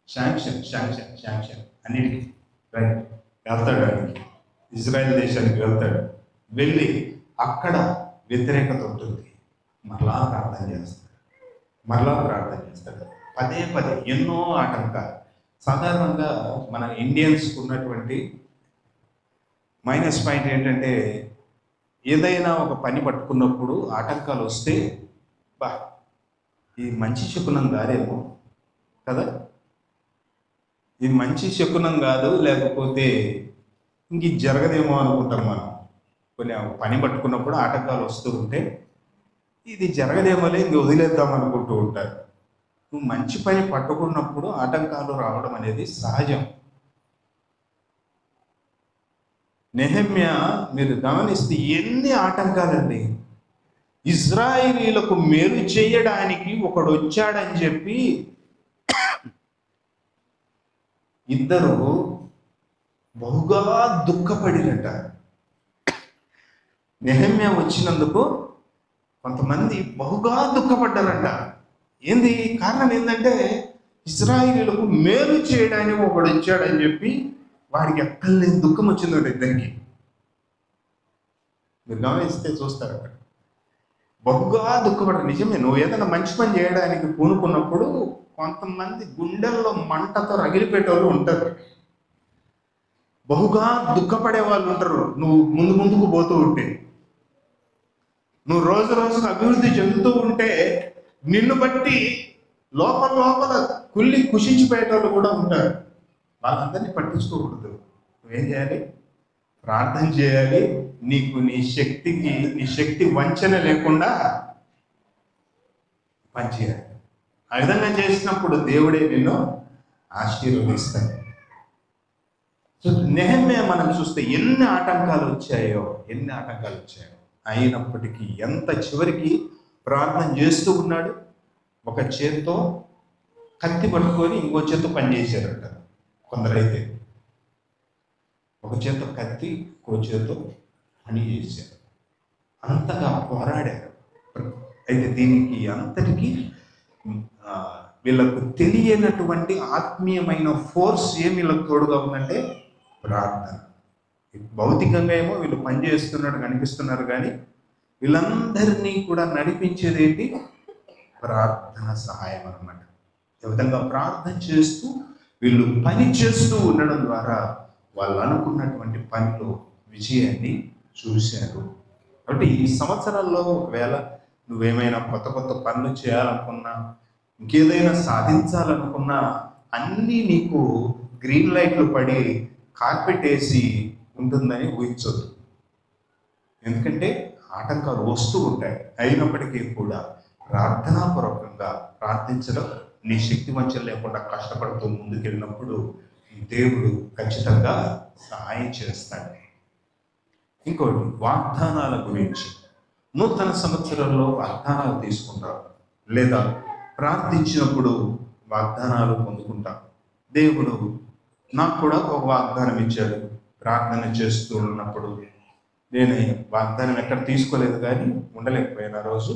శాంక్షన్ శాంక్షన్ శాంక్షన్ అన్నిటికీ రైట్ వెళ్తాడు. అడిగి ఇజ్రాయెల్ దేశానికి వెళ్తాడు. వెళ్ళి అక్కడ వ్యతిరేకత ఉంటుంది, మరలా ప్రార్థన చేస్తాడు, మరలా ప్రార్థన చేస్తాడు. పదే పదే ఎన్నో ఆటంకాలు. సాధారణంగా మన ఇండియన్స్కి ఉన్నటువంటి మైనస్ పాయింట్ ఏంటంటే, ఏదైనా ఒక పని పట్టుకున్నప్పుడు ఆటంకాలు వస్తే బా ఈ మంచి శకునం కాదేమో కదా, ఇది మంచి శకునం కాదు, లేకపోతే ఇంక ఇది జరగదేమో అనుకుంటాం మనం. కొన్ని పని పట్టుకున్నప్పుడు ఆటంకాలు వస్తూ ఉంటే ఇది జరగదేమోలే ఇంక వదిలేద్దాం అనుకుంటూ ఉంటారు. నువ్వు మంచి పని పట్టుకున్నప్పుడు ఆటంకాలు రావడం అనేది సహజం. నెహెమ్యా మీరు గమనిస్తే ఎన్ని ఆటంకాలండి. ఇజ్రాయేలీలకు మేలు చేయడానికి ఒకడు వచ్చాడని చెప్పి ఇద్దరు బహుగా దుఃఖపడినట. నెహెమ్యా వచ్చినందుకు కొంతమంది బహుగా దుఃఖపడ్డారంట. ఏంది కారణం? ఏంటంటే ఇజ్రాయేలీలకు మేలు చేయడానికి ఒకడు వచ్చాడని చెప్పి వాడికి ఎక్కడలేని దుఃఖం వచ్చిందంట ఇద్దరికి. మీరు గమనిస్తే చూస్తారు అక్కడ బహుగా దుఃఖపడ్డారు. నిజమే, నువ్వు ఏదైనా మంచి పని చేయడానికి పూనుకున్నప్పుడు కొంతమంది గుండెల్లో మంటతో రగిలిపెట్టేవాళ్ళు ఉంటారు, బహుగా దుఃఖపడే వాళ్ళు ఉంటారు. నువ్వు ముందుకు పోతూ ఉంటే, నువ్వు రోజు రోజుకు అభివృద్ధి చెందుతూ ఉంటే నిన్ను బట్టి లోపల కుళ్ళి కుషించిపోయేటోళ్ళు కూడా ఉంటారు. వాళ్ళందరినీ పట్టించుకోకూడదు. నువ్వేం చేయాలి? ప్రార్థన చేయాలి. నీకు నీ శక్తి వంచన లేకుండా పనిచేయాలి. ఆ విధంగా చేసినప్పుడు దేవుడే నిన్ను ఆశీర్వదిస్తాడు. సో నెహెమ్యా మనం చూస్తే ఎన్ని ఆటంకాలు వచ్చాయో. అయినప్పటికీ ఎంత చివరికి ప్రార్థన చేస్తూ ఉన్నాడు. ఒక చేత్తో కత్తి పట్టుకొని ఇంకో చేత్తో పని చేశారట కొందరైతే. ఒక చేత్తో కత్తి, ఇంకో చేత్తో పని చేశారు, అంతగా పోరాడారు. అయితే దీనికి అంతటికీ వీళ్ళకు తెలియనటువంటి ఆత్మీయమైన ఫోర్స్ వీళ్ళకు తోడుగా ఉందంటే ప్రార్థన. భౌతికంగా ఏమో వీళ్ళు పని చేస్తున్నట్టు కనిపిస్తున్నారు, కానీ వీళ్ళందరినీ కూడా నడిపించేది ఏంటి? ప్రార్థన సహాయం అన్నమాట. ఈ విధంగా ప్రార్థన చేస్తూ వీళ్ళు పని చేస్తూ ఉండడం ద్వారా వాళ్ళు అనుకున్నటువంటి పనిలో విజయాన్ని చూశారు. కాబట్టి ఈ సంవత్సరాల్లో ఒకవేళ నువ్వేమైనా కొత్త కొత్త పనులు చేయాలనుకున్నా, ఇంకేదైనా సాధించాలనుకున్నా, అన్నీ నీకు గ్రీన్ లైట్లు పడి కార్పెట్ వేసి ఉంటుందని ఊహించొద్దు. ఎందుకంటే ఆటంకాలు వస్తూ ఉంటాయి. అయినప్పటికీ కూడా ప్రార్థనాపూర్వకంగా ప్రార్థించడం, నీ శక్తి వంచన లేకుండా కష్టపడుతూ ముందుకెళ్ళినప్పుడు దేవుడు ఖచ్చితంగా సహాయం చేస్తాడు. ఇంకోటి, వాగ్దానాల గురించి. నూతన సంవత్సరంలో వాగ్దానాలు తీసుకుంటారు, లేదా ప్రార్థించినప్పుడు వాగ్దానాలు పొందుకుంటాం. దేవుడు నాకు కూడా ఒక వాగ్దానం ఇచ్చాడు. ప్రార్థన చేస్తూ ఉన్నప్పుడు నేను వాగ్దానం ఎక్కడ తీసుకోలేదు, కానీ ఉండలేకపోయిన రోజు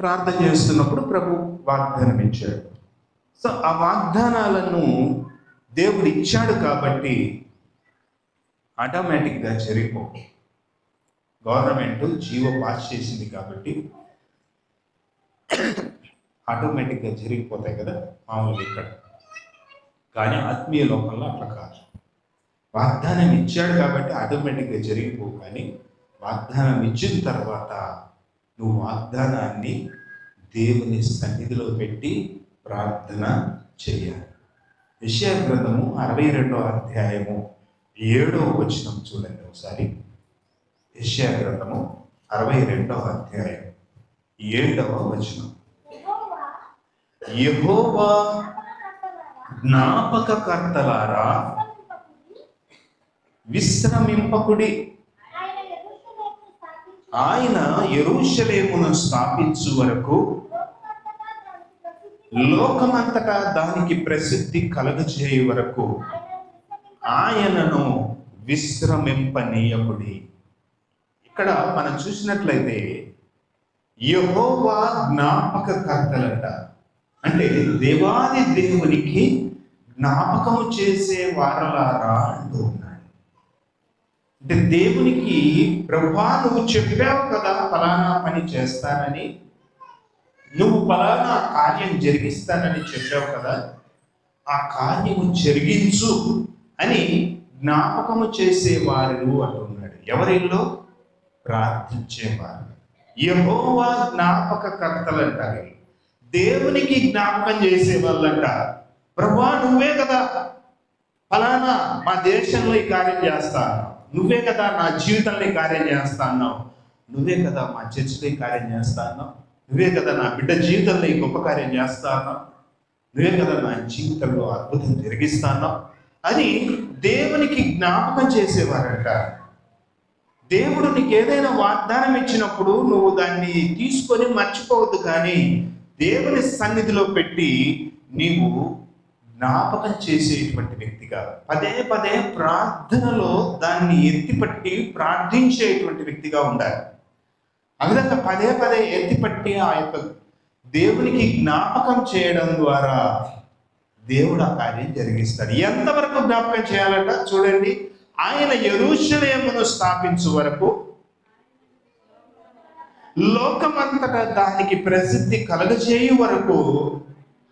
ప్రార్థన చేస్తున్నప్పుడు ప్రభు వాగ్దానం ఇచ్చాడు. సో ఆ వాగ్దానాలను దేవుడు ఇచ్చాడు కాబట్టి ఆటోమేటిక్గా జరిగిపో. గవర్నమెంట్ జీవో పాస్ చేసింది కాబట్టి ఆటోమేటిక్గా జరిగిపోతాయి కదా మామూలుగా ఇక్కడ. కానీ ఆత్మీయ లోకంలో అట్లా కాదు. వాగ్దానం ఇచ్చాడు కాబట్టి ఆటోమేటిక్గా జరిగిపో. కానీ వాగ్దానం ఇచ్చిన తర్వాత నువ్వు వాగ్దానాన్ని దేవుని సన్నిధిలో పెట్టి ప్రార్థన చేయాలి. యెషయా గ్రంథము 62వ అధ్యాయము 7వ వచనం చూడండి ఒకసారి. యెషయా గ్రంథము 62వ అధ్యాయం 7వ వచనం. యెహోవా జ్ఞాపకకర్తలారా విశ్రమింపకుడి, ఆయన యెరూషలేమును స్థాపించు వరకు, లోకమంతటా దానికి ప్రసిద్ధి కలుగజేయు వరకు ఆయనను విశ్రమింపనీయకుడి. ఇక్కడ మనం చూసినట్లయితే యెహోవా జ్ఞాపకకర్తలంట, అంటే దేవాది దేవునికి జ్ఞాపకము చేసే వారలారా అంటూ ఉన్నాడు. అంటే దేవునికి, ప్రభువా నువ్వు చెప్పావు కదా ఫలానా పని చేస్తానని, నువ్వు ఫలానా కార్యం జరిగిస్తానని చెప్పావు కదా, ఆ కార్యము జరిగించు అని జ్ఞాపకము చేసేవారు అంటున్నాడు. ఎవరిలో? ప్రార్థించేవారు. యెహోవా జ్ఞాపకకర్తలంట, దేవునికి జ్ఞాపకం చేసే వాళ్ళంట. ప్రభువా నువ్వే కదా ఫలానా మా దేశంలో ఈ కార్యం చేస్తా అన్నావు, నువ్వే కదా నా జీవితంలో ఈ కార్యం చేస్తా అన్నావు, నువ్వే కదా మా చర్చిలో ఈ కార్యం చేస్తా అన్నావు, నువ్వే కదా నా బిడ్డ జీవితంలో ఈ గొప్ప కార్యం చేస్తా అన్నావు, నువ్వే కదా నా జీవితంలో అద్భుతం జరిగిస్తా అన్నావు అని దేవునికి జ్ఞాపకం చేసేవారంట. దేవుడు నీకు ఏదైనా వాగ్దానం ఇచ్చినప్పుడు నువ్వు దాన్ని తీసుకొని మర్చిపోవద్దు, కానీ దేవుని సన్నిధిలో పెట్టి నీవు జ్ఞాపకం చేసేటువంటి వ్యక్తిగా, పదే పదే ప్రార్థనలో దాన్ని ఎత్తిపట్టి ప్రార్థించేటువంటి వ్యక్తిగా ఉండాలి. ఆ విధంగా పదే పదే ఎత్తిపట్టి ఆ యొక్క దేవునికి జ్ఞాపకం చేయడం ద్వారా దేవుడు ఆ కార్యం జరిగిస్తాడు. ఎంతవరకు జ్ఞాపకం చేయాలంట చూడండి. ఆయన యెరూషలేమును స్థాపించు వరకు, లోకమంతటా దానికి ప్రసిద్ధి కలగజేయు వరకు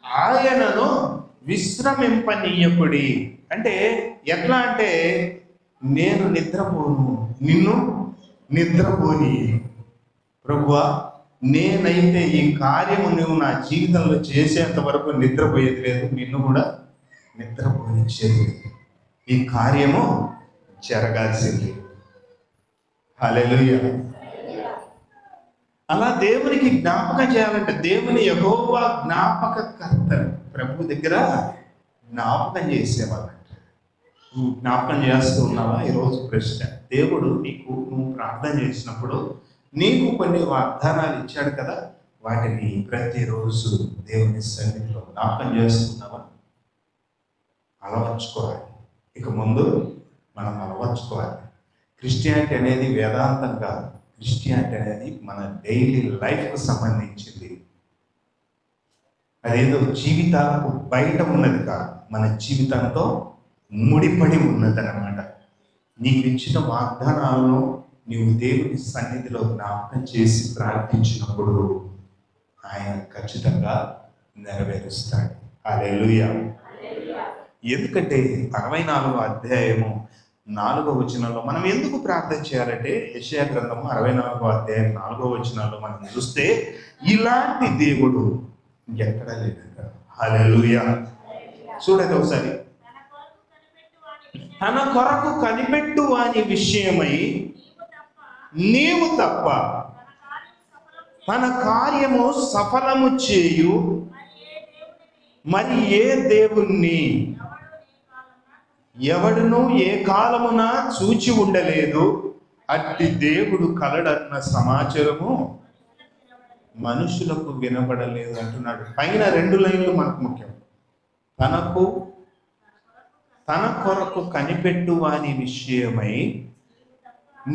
ఆయనను విశ్రమింపనీయకుడి. అంటే ఎట్లా అంటే, నేను నిద్రపోను, నిన్ను నిద్రపోని. ప్రభువా నేనైతే ఈ కార్యము నువ్వు నా జీవితంలో చేసేంత వరకు నిద్రపోయేది లేదు, నిన్ను కూడా నిద్రపోనిచ్చేది లేదు. ఈ కార్యము జరగాల్సింది. హల్లెలూయా. అలా దేవునికి జ్ఞాపకం చేయాలంటే దేవుని యెహోవా జ్ఞాపకకర్త, ప్రభు దగ్గర జ్ఞాపకం చేసేవాళ్ళంట. నువ్వు జ్ఞాపకం చేస్తూ ఉన్నావా? ఈరోజు ప్రశ్న. దేవుడు నీకు, నువ్వు ప్రార్థన చేసినప్పుడు నీకు కొన్ని వాగ్దానాలు ఇచ్చాడు కదా, వాటిని ప్రతిరోజు దేవుని సన్నిధిలో జ్ఞాపకం చేస్తున్నావా? అలవర్చుకోవాలి. ఇక ముందు మనం అలవర్చుకోవాలి. క్రిస్టియానిటీ అనేది వేదాంతం కాదు. క్రిస్టియానిటీ అనేది మన డైలీ లైఫ్కు సంబంధించింది. అదేదో జీవితాలకు బయట ఉన్నది కాదు, మన జీవితంతో ముడిపడి ఉన్నదన్నమాట. నీకు ఇచ్చిన వాగ్దానాలను నీవు దేవుని సన్నిధిలో జ్ఞాపకం చేసి ప్రార్థించినప్పుడు ఆయన ఖచ్చితంగా నెరవేరుస్తాడు. హల్లెలూయా. ఎందుకంటే 64వ అధ్యాయము 4వ వచనంలో మనం ఎందుకు ప్రార్థన చేయాలంటే, యెషయా గ్రంథము 64వ అధ్యాయం 4వ వచనంలో మనం చూస్తే ఇలాంటి దేవుడు ఎక్కడా లేదంట. హల్లెలూయా. చూడండి ఒకసారి. తన కొరకు కనిపెట్టు వాని విషయమై నీవు తప్ప తన కార్యము సఫలము చేయు మరి ఏ దేవుణ్ణి ఎవడును ఏ కాలమున చూచి ఉండలేదు. అట్టి దేవుడు కలడన్న సమాచారము మనుషులకు వినబడలేదు అంటున్నాడు. పైన 2 లైన్లు మనకు ముఖ్యం. తన కొరకు కనిపెట్టు వాని విషయమై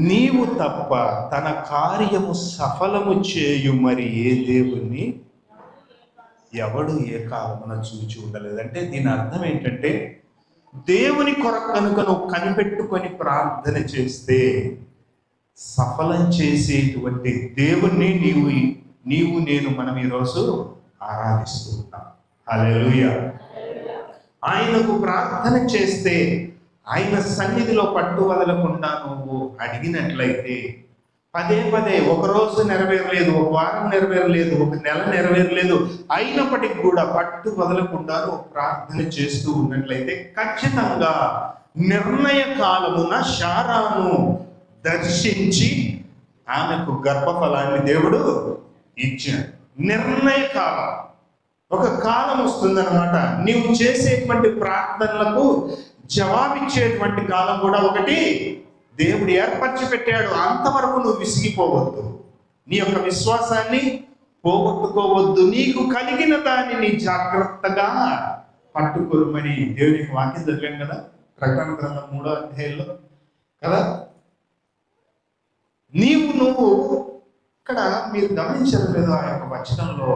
నీవు తప్ప తన కార్యము సఫలము చేయు మరి ఏ దేవుణ్ణి ఎవడు ఏ కాలమున చూచి ఉండలేదు. అంటే దీని అర్థం ఏంటంటే, దేవుని కొరకు కనుక నువ్వు కనిపెట్టుకొని ప్రార్థన చేస్తే సఫలం చేసేటువంటి దేవుణ్ణి నేను మనం ఈరోజు ఆరాధిస్తూ ఉన్నాం. హల్లెలూయా. ఆయనకు ప్రార్థన చేస్తే ఆయన సన్నిధిలో పట్టు వదలకుండా నువ్వు అడిగినట్లయితే పదే పదే, ఒక రోజు నెరవేరలేదు, ఒక వారం నెరవేరలేదు, ఒక నెల నెరవేరలేదు, అయినప్పటికీ కూడా పట్టు వదలకుండా నువ్వు ప్రార్థన చేస్తూ ఉన్నట్లయితే ఖచ్చితంగా నిర్ణయ కాలమున శారాను దర్శించి ఆమెకు గర్భఫలాన్ని దేవుడు ఇచ్చాడు. నిర్ణయ కాలం, ఒక కాలం వస్తుందన్నమాట. నీవు చేసేటువంటి ప్రార్థనలకు జవాబిచ్చేటువంటి కాలం కూడా ఒకటి దేవుడు ఏర్పరిచి పెట్టాడు. అంతవరకు నువ్వు విసిగిపోవద్దు, నీ యొక్క విశ్వాసాన్ని పోగొట్టుకోవద్దు, నీకు కలిగిన దానిని జాగ్రత్తగా పట్టుకోమని దేవునికి వాక్యం చదివాం కదా, ప్రకటన గ్రంథం 3వ అధ్యాయంలో కదా. నువ్వు ఇక్కడ మీరు గమనించడం లేదు, ఆ యొక్క వచనంలో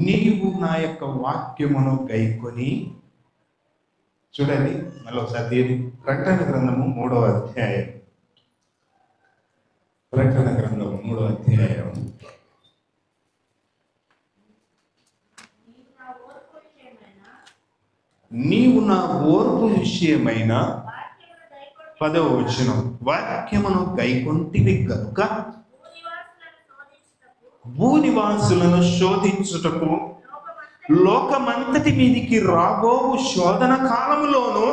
నీవు నా యొక్క వాక్యమును గైకొని, చూడండి మళ్ళీ ఒకసారి ప్రకటన గ్రంథము 3వ అధ్యాయం, ప్రకటన గ్రంథము 3వ అధ్యాయం నీవు నా ఓర్పు విషయమైన 10వ వచనం, వాక్యమును గైకొంటివి గనుక భూనివాసులను శోధించుటకు లోకమంతటి మీదికి రాబోవు శోధన కాలములోను.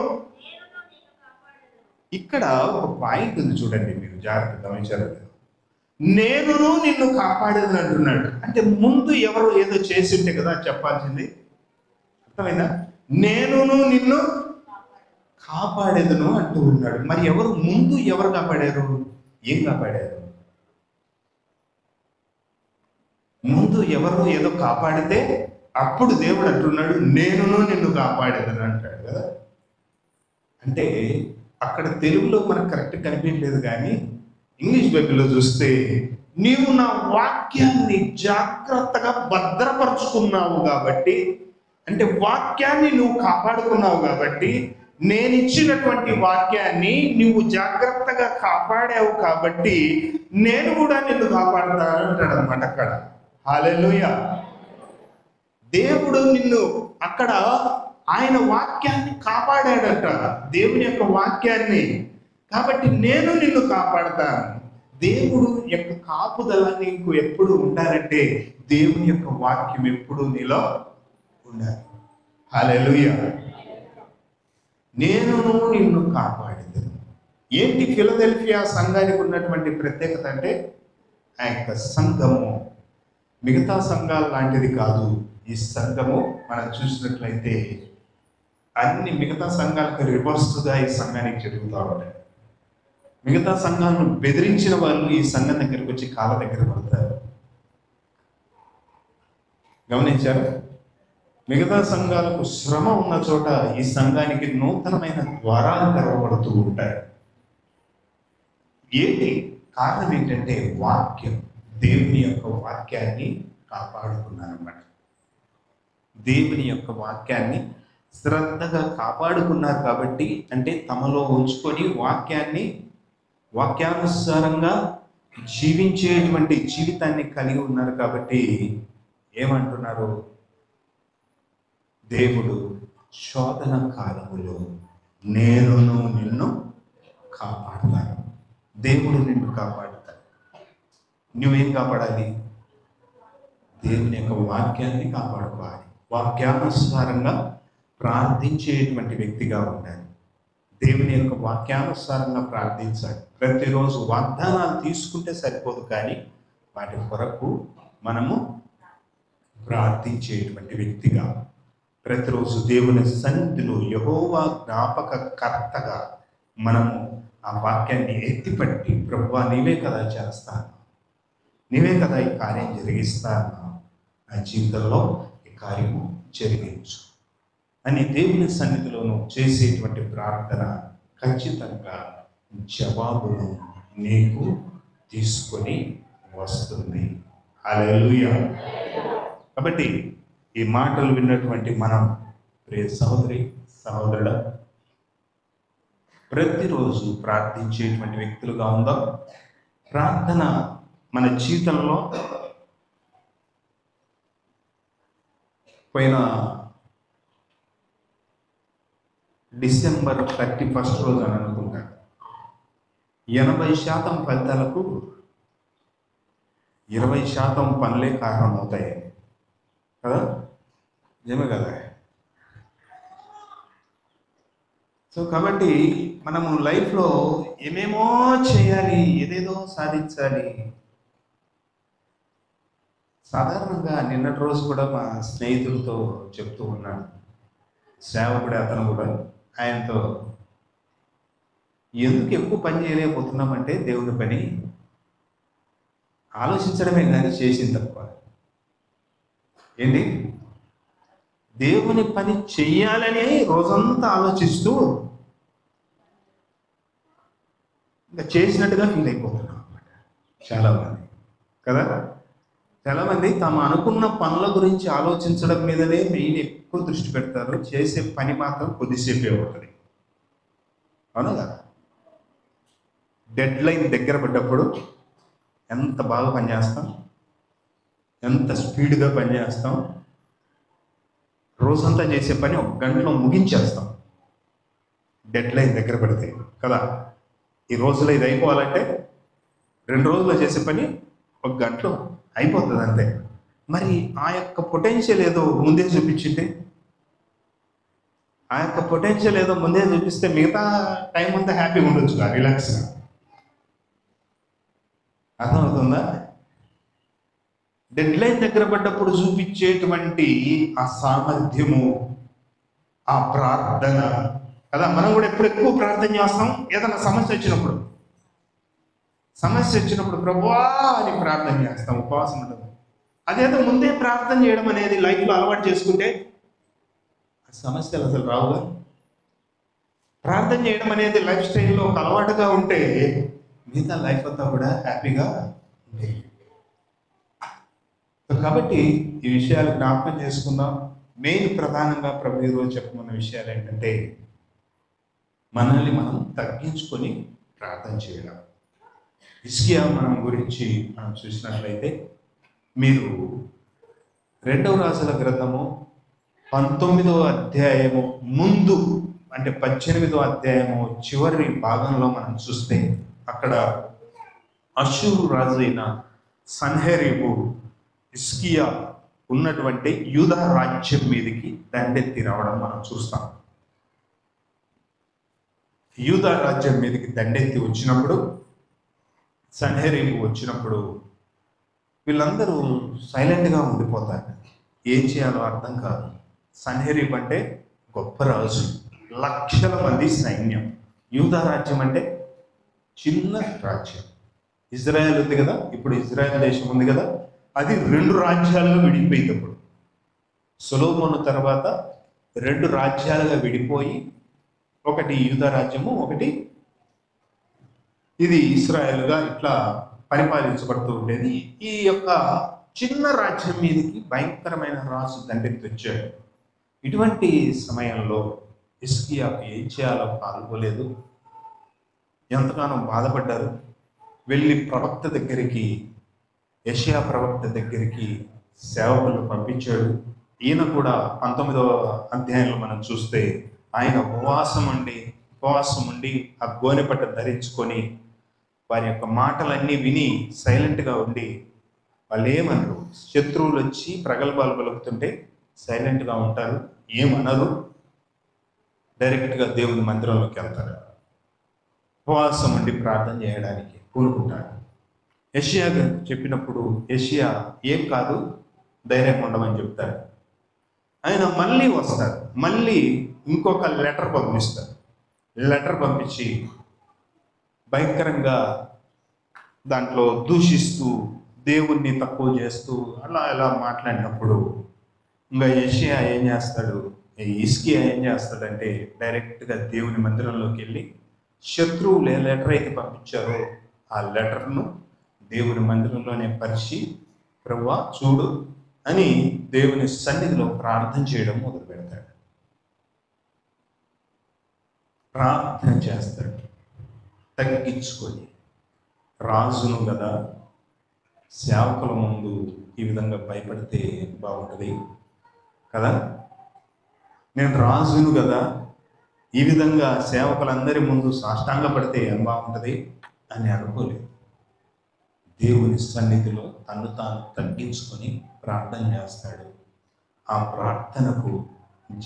ఇక్కడ ఒక పాయింట్ ఉంది చూడండి, మీరు జాగ్రత్త గమనించారు. నేనును నిన్ను కాపాడేదని అంటున్నాడు. అంటే ముందు ఎవరు ఏదో చేసి ఉంటే కదా చెప్పాల్సింది, అర్థమైందా? నేనును నిన్ను కాపాడేదను అంటూ ఉన్నాడు. మరి ఎవరు కాపాడారు? ఏం కాపాడారు? ముందు ఎవరు ఏదో కాపాడితే అప్పుడు దేవుడు అంటున్నాడు నేనును నిన్ను కాపాడేదని అంటాడు కదా. అంటే అక్కడ తెలుగులో మనకు కరెక్ట్ కనిపించలేదు, కానీ ఇంగ్లీష్ బైబిల్లో చూస్తే నీవు నా వాక్యాన్ని జాగ్రత్తగా భద్రపరుచుకున్నావు కాబట్టి, అంటే వాక్యాన్ని నువ్వు కాపాడుకున్నావు కాబట్టి, నేను ఇచ్చినటువంటి వాక్యాన్ని నువ్వు జాగ్రత్తగా కాపాడావు కాబట్టి నేను కూడా నిన్ను కాపాడుతాను అంటాడు అనమాట అక్కడ. హల్లెలూయా. దేవుడు నిన్ను అక్కడ ఆయన వాక్యాన్ని కాపాడాడట, దేవుని యొక్క వాక్యాన్ని. కాబట్టి నేను నిన్ను కాపాడతాను. దేవుడు యొక్క కాపుదల నీకు ఎప్పుడు ఉండాలంటే దేవుని యొక్క వాక్యం ఎప్పుడు నీలో ఉండాలి. హల్లెలూయా. నేను నిన్ను కాపాడేదను. ఏంటి ఫిలదెల్ఫియా సంఘానికి ఉన్నటువంటి ప్రత్యేకత అంటే, ఆ యొక్క సంఘము మిగతా సంఘాలు లాంటిది కాదు. ఈ సంఘము మనం చూసినట్లయితే అన్ని మిగతా సంఘాలకు రివర్స్గా ఈ సంఘానికి జరుగుతూ ఉంటాయి. మిగతా సంఘాలను బెదిరించిన వాళ్ళు ఈ సంఘం దగ్గరికి వచ్చి కాళ్ళ దగ్గర పడతారు. గమనించారు? మిగతా సంఘాలకు శ్రమ ఉన్న చోట ఈ సంఘానికి నూతనమైన ద్వారాలు తెరవబడుతూ ఉంటాయి. ఏంటి కారణం? ఏంటంటే వాక్యం, దేవుని యొక్క వాక్యాన్ని కాపాడుకున్నారన్నమాట. దేవుని యొక్క వాక్యాన్ని శ్రద్ధగా కాపాడుకున్నారు కాబట్టి, అంటే తమలో ఉంచుకొని వాక్యానుసారంగా జీవించేటువంటి జీవితాన్ని కలిగి ఉన్నారు కాబట్టి ఏమంటున్నారు? దేవుడు శోధన కాలములో నేనును నిన్ను కాపాడుతాను. దేవుడు నిన్ను కాపాడుతాడు. నువ్వేం కాపాడాలి? దేవుని యొక్క వాక్యాన్ని కాపాడుకోవాలి. వాక్యానుసారంగా ప్రార్థించేటువంటి వ్యక్తిగా ఉండాలి. దేవుని యొక్క వాక్యానుసారంగా ప్రార్థించాలి. ప్రతిరోజు వాగ్దానాలు తీసుకుంటే సరిపోదు, కానీ వాటి కొరకు మనము ప్రార్థించేటువంటి వ్యక్తిగా, ప్రతిరోజు దేవుని సన్నిధిలో యెహోవా జ్ఞాపకకర్తగా మనము ఆ వాక్యాన్ని ఎత్తిపట్టి, ప్రభువా నీవే కదా చేస్తాను, నీవే కదా ఈ కార్యం జరిగిస్తాను, నా జీవితంలో ఈ కార్యము జరిగించు అని దేవుని సన్నిధిలోనూ చేసేటువంటి ప్రార్థన ఖచ్చితంగా జవాబును నీకు తీసుకొని వస్తుంది. హల్లెలూయా. కాబట్టి ఈ మాటలు విన్నటువంటి మనం, ప్రియ సహోదరి సహోదరుడా, ప్రతిరోజు ప్రార్థించేటువంటి వ్యక్తులుగా ఉందాం. ప్రార్థన మన జీవితంలో పోయిన డిసెంబర్ 31 రోజు అని అనుకుంటాను, 80% ఫలితాలకు 20% పనులే కారణం అవుతాయి కదా, నిజమే కదా. సో కాబట్టి మనము లైఫ్లో ఏమేమో చేయాలి, ఏదేదో సాధించాలి. సాధారణంగా నిన్నటి రోజు కూడా మా స్నేహితులతో చెప్తూ ఉన్నాను, సేవకుడే అతను కూడా, ఆయనతో ఎందుకు ఎక్కువ పని చేయలేకపోతున్నామంటే దేవుని పని ఆలోచించడమే కానీ చేసింది తక్కువ. ఏంటి? దేవుని పని చెయ్యాలని రోజంతా ఆలోచిస్తూ ఇంకా చేసినట్టుగా ఫీల్ అయిపోతున్నాం అన్నమాట చాలామంది కదా. చాలామంది తమ అనుకున్న పనుల గురించి ఆలోచించడం మీదనే మెయిన్ ఎక్కువ దృష్టి పెడతారు, చేసే పని మాత్రం కొద్దిసేపే ఉంటుంది. అవునా కదా? డెడ్ లైన్ దగ్గర పడ్డప్పుడు ఎంత బాగా పనిచేస్తాం, ఎంత స్పీడ్గా పనిచేస్తాం. రోజంతా చేసే పని 1 గంటలో ముగించేస్తాం డెడ్ లైన్ దగ్గర పడితే కదా. ఈ రోజులో ఇది అయిపోవాలంటే 2 రోజుల్లో చేసే పని 1 గంటలో అయిపోతుంది అంతే. మరి ఆ యొక్క పొటెన్షియల్ ఏదో ముందే చూపించింటే, ఆ యొక్క పొటెన్షియల్ ఏదో ముందే చూపిస్తే మిగతా టైం అంతా హ్యాపీగా ఉండొచ్చుగా, రిలాక్స్గా. అర్థమవుతుందా? డెడ్ లైన్ దగ్గర పడ్డప్పుడు చూపించేటువంటి ఆ సామర్థ్యము, ఆ ప్రార్థన కదా. మనం కూడా ఎప్పుడు ఎక్కువ ప్రార్థన చేస్తాం ఏదైనా సమస్య వచ్చినప్పుడు ప్రభువా అని ప్రార్థన చేస్తాం, ఉపవాసం ఉండదు. అదేదో ముందే ప్రార్థన చేయడం అనేది లైఫ్లో అలవాటు చేసుకుంటే ఆ సమస్యలు అసలు రావుగా. ప్రార్థన చేయడం అనేది లైఫ్ స్టైల్లో ఒక అలవాటుగా ఉంటే మిగతా లైఫ్ అంతా కూడా హ్యాపీగా ఉండేది. కాబట్టి ఈ విషయాలు జ్ఞాపకం చేసుకుందాం. మెయిన్ ప్రధానంగా ప్రభు ఈరోజు చెప్పమన్న విషయాలు ఏంటంటే, మనల్ని మనం తగ్గించుకొని ప్రార్థన చేయడం. హిజ్కియా మనం గురించి మనం చూసినట్లయితే, మీరు 2వ రాజుల గ్రంథము 19వ అధ్యాయము ముందు, అంటే 18వ అధ్యాయము చివరి భాగంలో మనం చూస్తే, అక్కడ అష్షూరు రాజు అయిన సన్హెరీబు హిజ్కియా ఉన్నటువంటి యూదా రాజ్యం మీదకి దండెత్తి రావడం మనం చూస్తాం. యూదా రాజ్యం మీదకి దండెత్తి వచ్చినప్పుడు, సన్హెరీబు వచ్చినప్పుడు వీళ్ళందరూ సైలెంట్గా ఉండిపోతారు. ఏం చేయాలో అర్థం కాదు. సన్హెరీబు అంటే గొప్ప రాజు, లక్షల మంది సైన్యం. యూదా రాజ్యం అంటే చిన్న రాజ్యం. ఇజ్రాయెల్ ఉంది కదా, ఇప్పుడు ఇజ్రాయెల్ దేశం ఉంది కదా, అది 2 రాజ్యాలుగా విడిపోయింది. ఇప్పుడు సొలొమోను తర్వాత 2 రాజ్యాలుగా విడిపోయి, ఒకటి యూదా రాజ్యము, ఒకటి ఇది ఇశ్రాయేలుగా ఇట్లా పరిపాలించబడుతూ ఉండేది. ఈ యొక్క చిన్న రాజ్యం మీదకి భయంకరమైన రాజు దండెత్తి వచ్చాడు. ఇటువంటి సమయంలో హిజ్కియాకు ఏం చేయాలో పాల్గొలేదు. ఎంతగానో బాధపడ్డారు. వెళ్ళి ప్రవక్త దగ్గరికి, యెషయా ప్రవక్త దగ్గరికి సేవకులను పంపించాడు. ఈయన కూడా 19వ అధ్యాయంలో మనం చూస్తే ఆయన ఉపవాసం ఉండి ఆ గోనెపట్ట ధరించుకొని వారి యొక్క మాటలన్నీ విని సైలెంట్గా ఉండి, వాళ్ళు ఏమనరు. శత్రువులు వచ్చి ప్రగల్భాలు పలుకుతుంటే సైలెంట్గా ఉంటారు, ఏమనరు, డైరెక్ట్గా దేవుని మందిరంలోకి వెళ్తారు. ఉపవాసం ఉండి ప్రార్థన చేయడానికి పూనుకుంటాడు. యెషయా చెప్పినప్పుడు యెషయా ఏం కాదు, ధైర్యం ఉండమని చెప్తాడు. ఆయన మళ్ళీ వస్తారు, మళ్ళీ ఇంకొక లెటర్ పంపిస్తారు. లెటర్ పంపించి భయంకరంగా దాంట్లో దూషిస్తూ దేవుణ్ణి తక్కువ చేస్తూ అలా మాట్లాడినప్పుడు ఇంకా యెషయా ఏం చేస్తాడు, హిజ్కియా ఏం చేస్తాడంటే డైరెక్ట్గా దేవుని మందిరంలోకి వెళ్ళి శత్రువులు ఏ లెటర్ అయితే పంపించారో ఆ లెటర్ను దేవుని మందిరంలోనే పరిచి, ప్రభువా చూడు అని దేవుని సన్నిధిలో ప్రార్థన చేయడం మొదలు పెడతాడు. ప్రార్థన చేస్తాడు తగ్గించుకొని. రాజును కదా, సేవకుల ముందు ఈ విధంగా భయపడితే బాగుంటుంది కదా, నేను రాజును కదా, ఈ విధంగా సేవకులందరి ముందు సాష్టాంగ పడితే ఏం బాగుంటుంది అని అనుకోలేదు. దేవుని సన్నిధిలో తను తాను తగ్గించుకొని ప్రార్థన చేస్తాడు. ఆ ప్రార్థనకు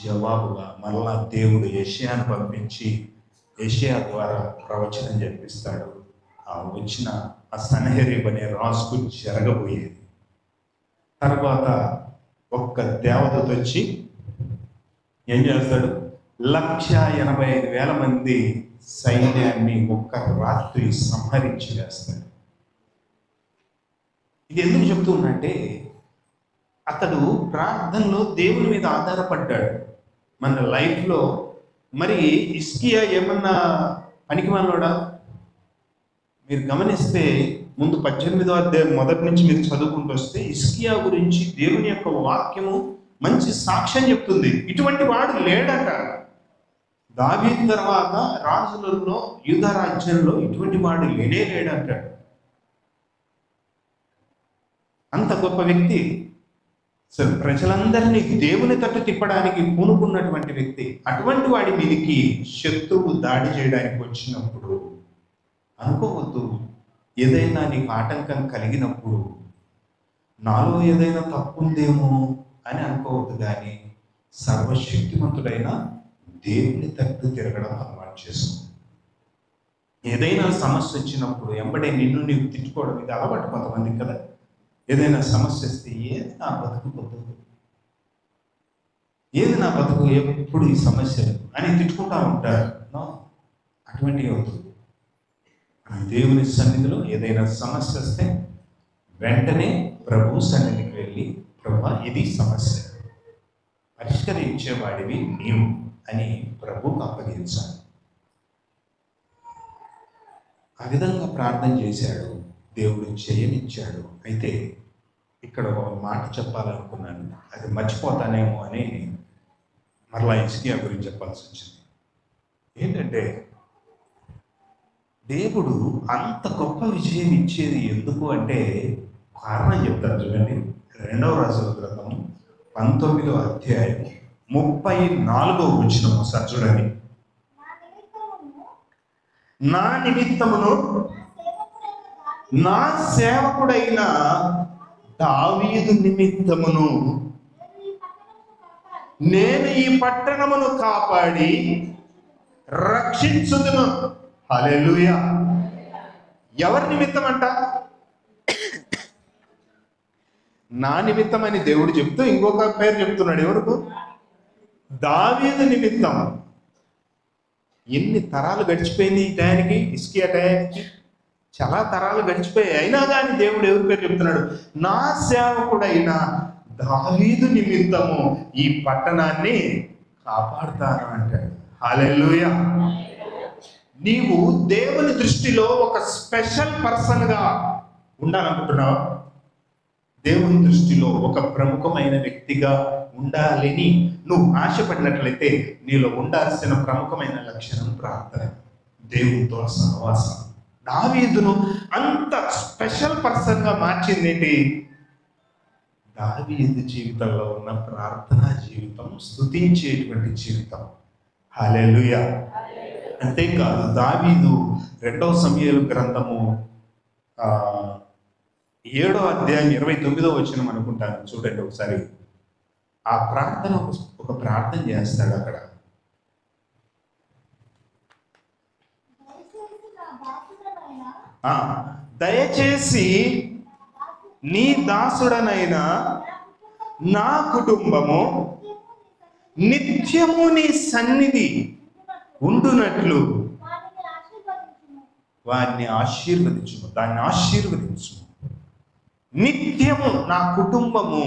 జవాబుగా మరలా దేవుడు యెషయాను పంపించి యెషయా ద్వారా ప్రవచనం చెప్పిస్తాడు. ఆ వచ్చిన ఆ సన్హెరీబు అనే రాజుకు జరగబోయేది. తర్వాత ఒక్క దేవదూత వచ్చి ఏం చేస్తాడు, 1,85,000 మంది సైన్యాన్ని ఒక్క రాత్రి సంహరించి వేస్తాడు. ఇది ఎందుకు చెప్తున్నంటే అతడు ప్రార్థనలో దేవుని మీద ఆధారపడ్డాడు. మన లైఫ్లో మరి హిజ్కియా ఏమన్నా పనికి మనోడా? మీరు గమనిస్తే ముందు 18వ అధ్యాయం మొదటి నుంచి మీరు చదువుకుంటూ వస్తే హిజ్కియా గురించి దేవుని యొక్క వాక్యము మంచి సాక్ష్యం చెప్తుంది. ఇటువంటి వాడు లేడట. దావీదు తర్వాత రాజులలో యూదా రాజ్యంలో ఇటువంటి వాడు లేడంటాడు. అంత గొప్ప వ్యక్తి, అసలు ప్రజలందరినీ దేవుని తట్టు తిప్పడానికి పూనుకున్నటువంటి వ్యక్తి. అటువంటి వాడి మీదకి శత్రువు దాడి చేయడానికి వచ్చినప్పుడు అనుకోవద్దు, ఏదైనా నీకు ఆటంకం కలిగినప్పుడు నాలో ఏదైనా తప్పు ఉందేమో అని అనుకోవద్దు. కానీ సర్వశక్తిమంతుడైన దేవుని తట్టు తిరగడం అలవాటు చేసుకో. ఏదైనా సమస్య వచ్చినప్పుడు ఎంబడే నిన్ను నీవు తిట్టుకోవడం ఇది అలవాటు కొంతమందికి కదా. ఏదైనా సమస్య వస్తే ఏది నా బతుకు పొద్దు, ఏది నా బతుకు, ఎప్పుడు ఈ సమస్యలు అని తిట్టుకుంటా ఉంటారు. అటువంటివి అవుతుంది. దేవుని సన్నిధిలో ఏదైనా సమస్య వస్తే వెంటనే ప్రభు సన్నిధికి వెళ్ళి, ప్రభు ఇది సమస్య, పరిష్కరించేవాడివి నీవు అని ప్రభుకు అప్పగించాలి. ఆ విధంగా ప్రార్థన చేశాడు, దేవుడు చేయనిచ్చాడు. అయితే ఇక్కడ ఒక మాట చెప్పాలనుకున్నాను, అది మర్చిపోతానేమో అని మరలా హిజ్కియా గురించి చెప్పాల్సి వచ్చింది. ఏంటంటే దేవుడు అంత గొప్ప విజయం ఇచ్చేది ఎందుకు అంటే కారణం చెప్తారు. చూడండి, 2వ రాజుల గ్రంథం 19వ అధ్యాయం 34వ వచనం ఒకసారి చూడండి. నా నిమిత్తమును నా సేవకుడైన దావీదు నిమిత్తమును నేను ఈ పట్టణమును కాపాడి రక్షించుదును. హల్లెలూయా. ఎవరి నిమిత్తం అంట? నా నిమిత్తం అని దేవుడు చెప్తూ ఇంకొక పేరు చెప్తున్నాడు. ఎవరికి? దావీదు నిమిత్తం. ఎన్ని తరాలు గడిచిపోయింది ఈ టయానికి, హిజ్కియా టయానికి చాలా తరాలు గడిచిపోయాయి. అయినా కానీ దేవుడు ఎవరి పేరు చెప్తున్నాడు? నా సేవకుడైన దావీదు నిమిత్తము ఈ పట్టణాన్ని కాపాడుతాను అంటాడు. హల్లెలూయా. నీవు దేవుని దృష్టిలో ఒక స్పెషల్ పర్సన్గా ఉండాలనుకుంటున్నావా? దేవుని దృష్టిలో ఒక ప్రముఖమైన వ్యక్తిగా ఉండాలని నువ్వు ఆశపడినట్లయితే నీలో ఉండాల్సిన ప్రముఖమైన లక్షణం ప్రార్థన, దేవునితో సహవాసం. దావీదును అంత స్పెషల్ పర్సన్గా మార్చింది ఏంటి? దావీదు జీవితంలో ఉన్న ప్రార్థనా జీవితం, స్తుతించేటువంటి జీవితం. హల్లెలూయా. అంతేకాదు, దావీదు 2వ సమూయేలు గ్రంథము 7వ అధ్యాయం 29వ వచనం అనుకుంటాను, చూడండి ఒకసారి. ఆ ప్రార్థన ఒక ప్రార్థన చేస్తాడు అక్కడ. దయచేసి నీ దాసుడనైనా నా కుటుంబము నిత్యము నీ సన్నిధి ఉండునట్లు వారిని ఆశీర్వదించుము, దాన్ని ఆశీర్వదించుము. నిత్యము నా కుటుంబము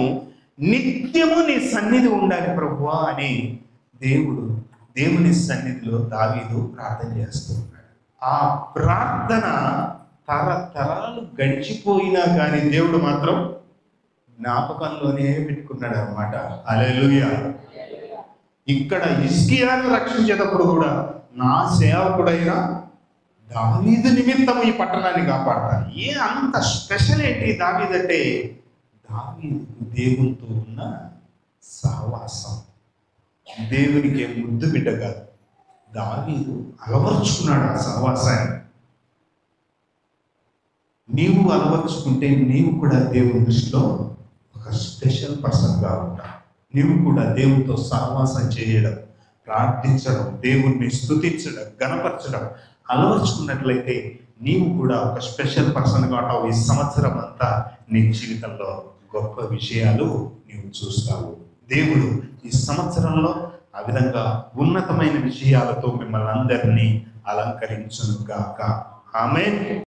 నిత్యము నీ సన్నిధి ఉండాలి ప్రభువా అని దేవుని సన్నిధిలో దావీదు ప్రార్థన చేస్తూ ఉన్నాడు. ఆ ప్రార్థన తరతరాలు గడిచిపోయినా కానీ దేవుడు మాత్రం జ్ఞాపకంలోనే పెట్టుకున్నాడు అన్నమాట. హల్లెలూయా. ఇక్కడ హిజ్కియాను రక్షించేటప్పుడు కూడా నా సేవకుడైన దావీదు నిమిత్తం ఈ పట్టణాన్ని కాపాడతాను. అంత స్పెషల్ ఏంటి దావీదు అంటే? దావీదు దేవునితో ఉన్న సహవాసం. దేవునికి ముద్దు బిడ్డ కాదు, దావీదు అలవర్చుకున్నాడు ఆ సహవాసాన్ని. నీవు అలవర్చుకుంటే నీవు కూడా దేవుని దృష్టిలో ఒక స్పెషల్ పర్సన్గా ఉంటావు. నీవు కూడా దేవునితో సహవాసం చేయడం, ప్రార్థించడం, దేవుణ్ణి స్తుతించడం, గణపరచడం అలవర్చుకున్నట్లయితే నీవు కూడా ఒక స్పెషల్ పర్సన్గా ఉంటావు. ఈ సంవత్సరం అంతా నీ జీవితంలో గొప్ప విషయాలు నీవు చూస్తావు. దేవుడు ఈ సంవత్సరంలో ఆ విధంగా ఉన్నతమైన విషయాలతో మిమ్మల్ని అందరినీ అలంకరించును గాక. ఆమేన్.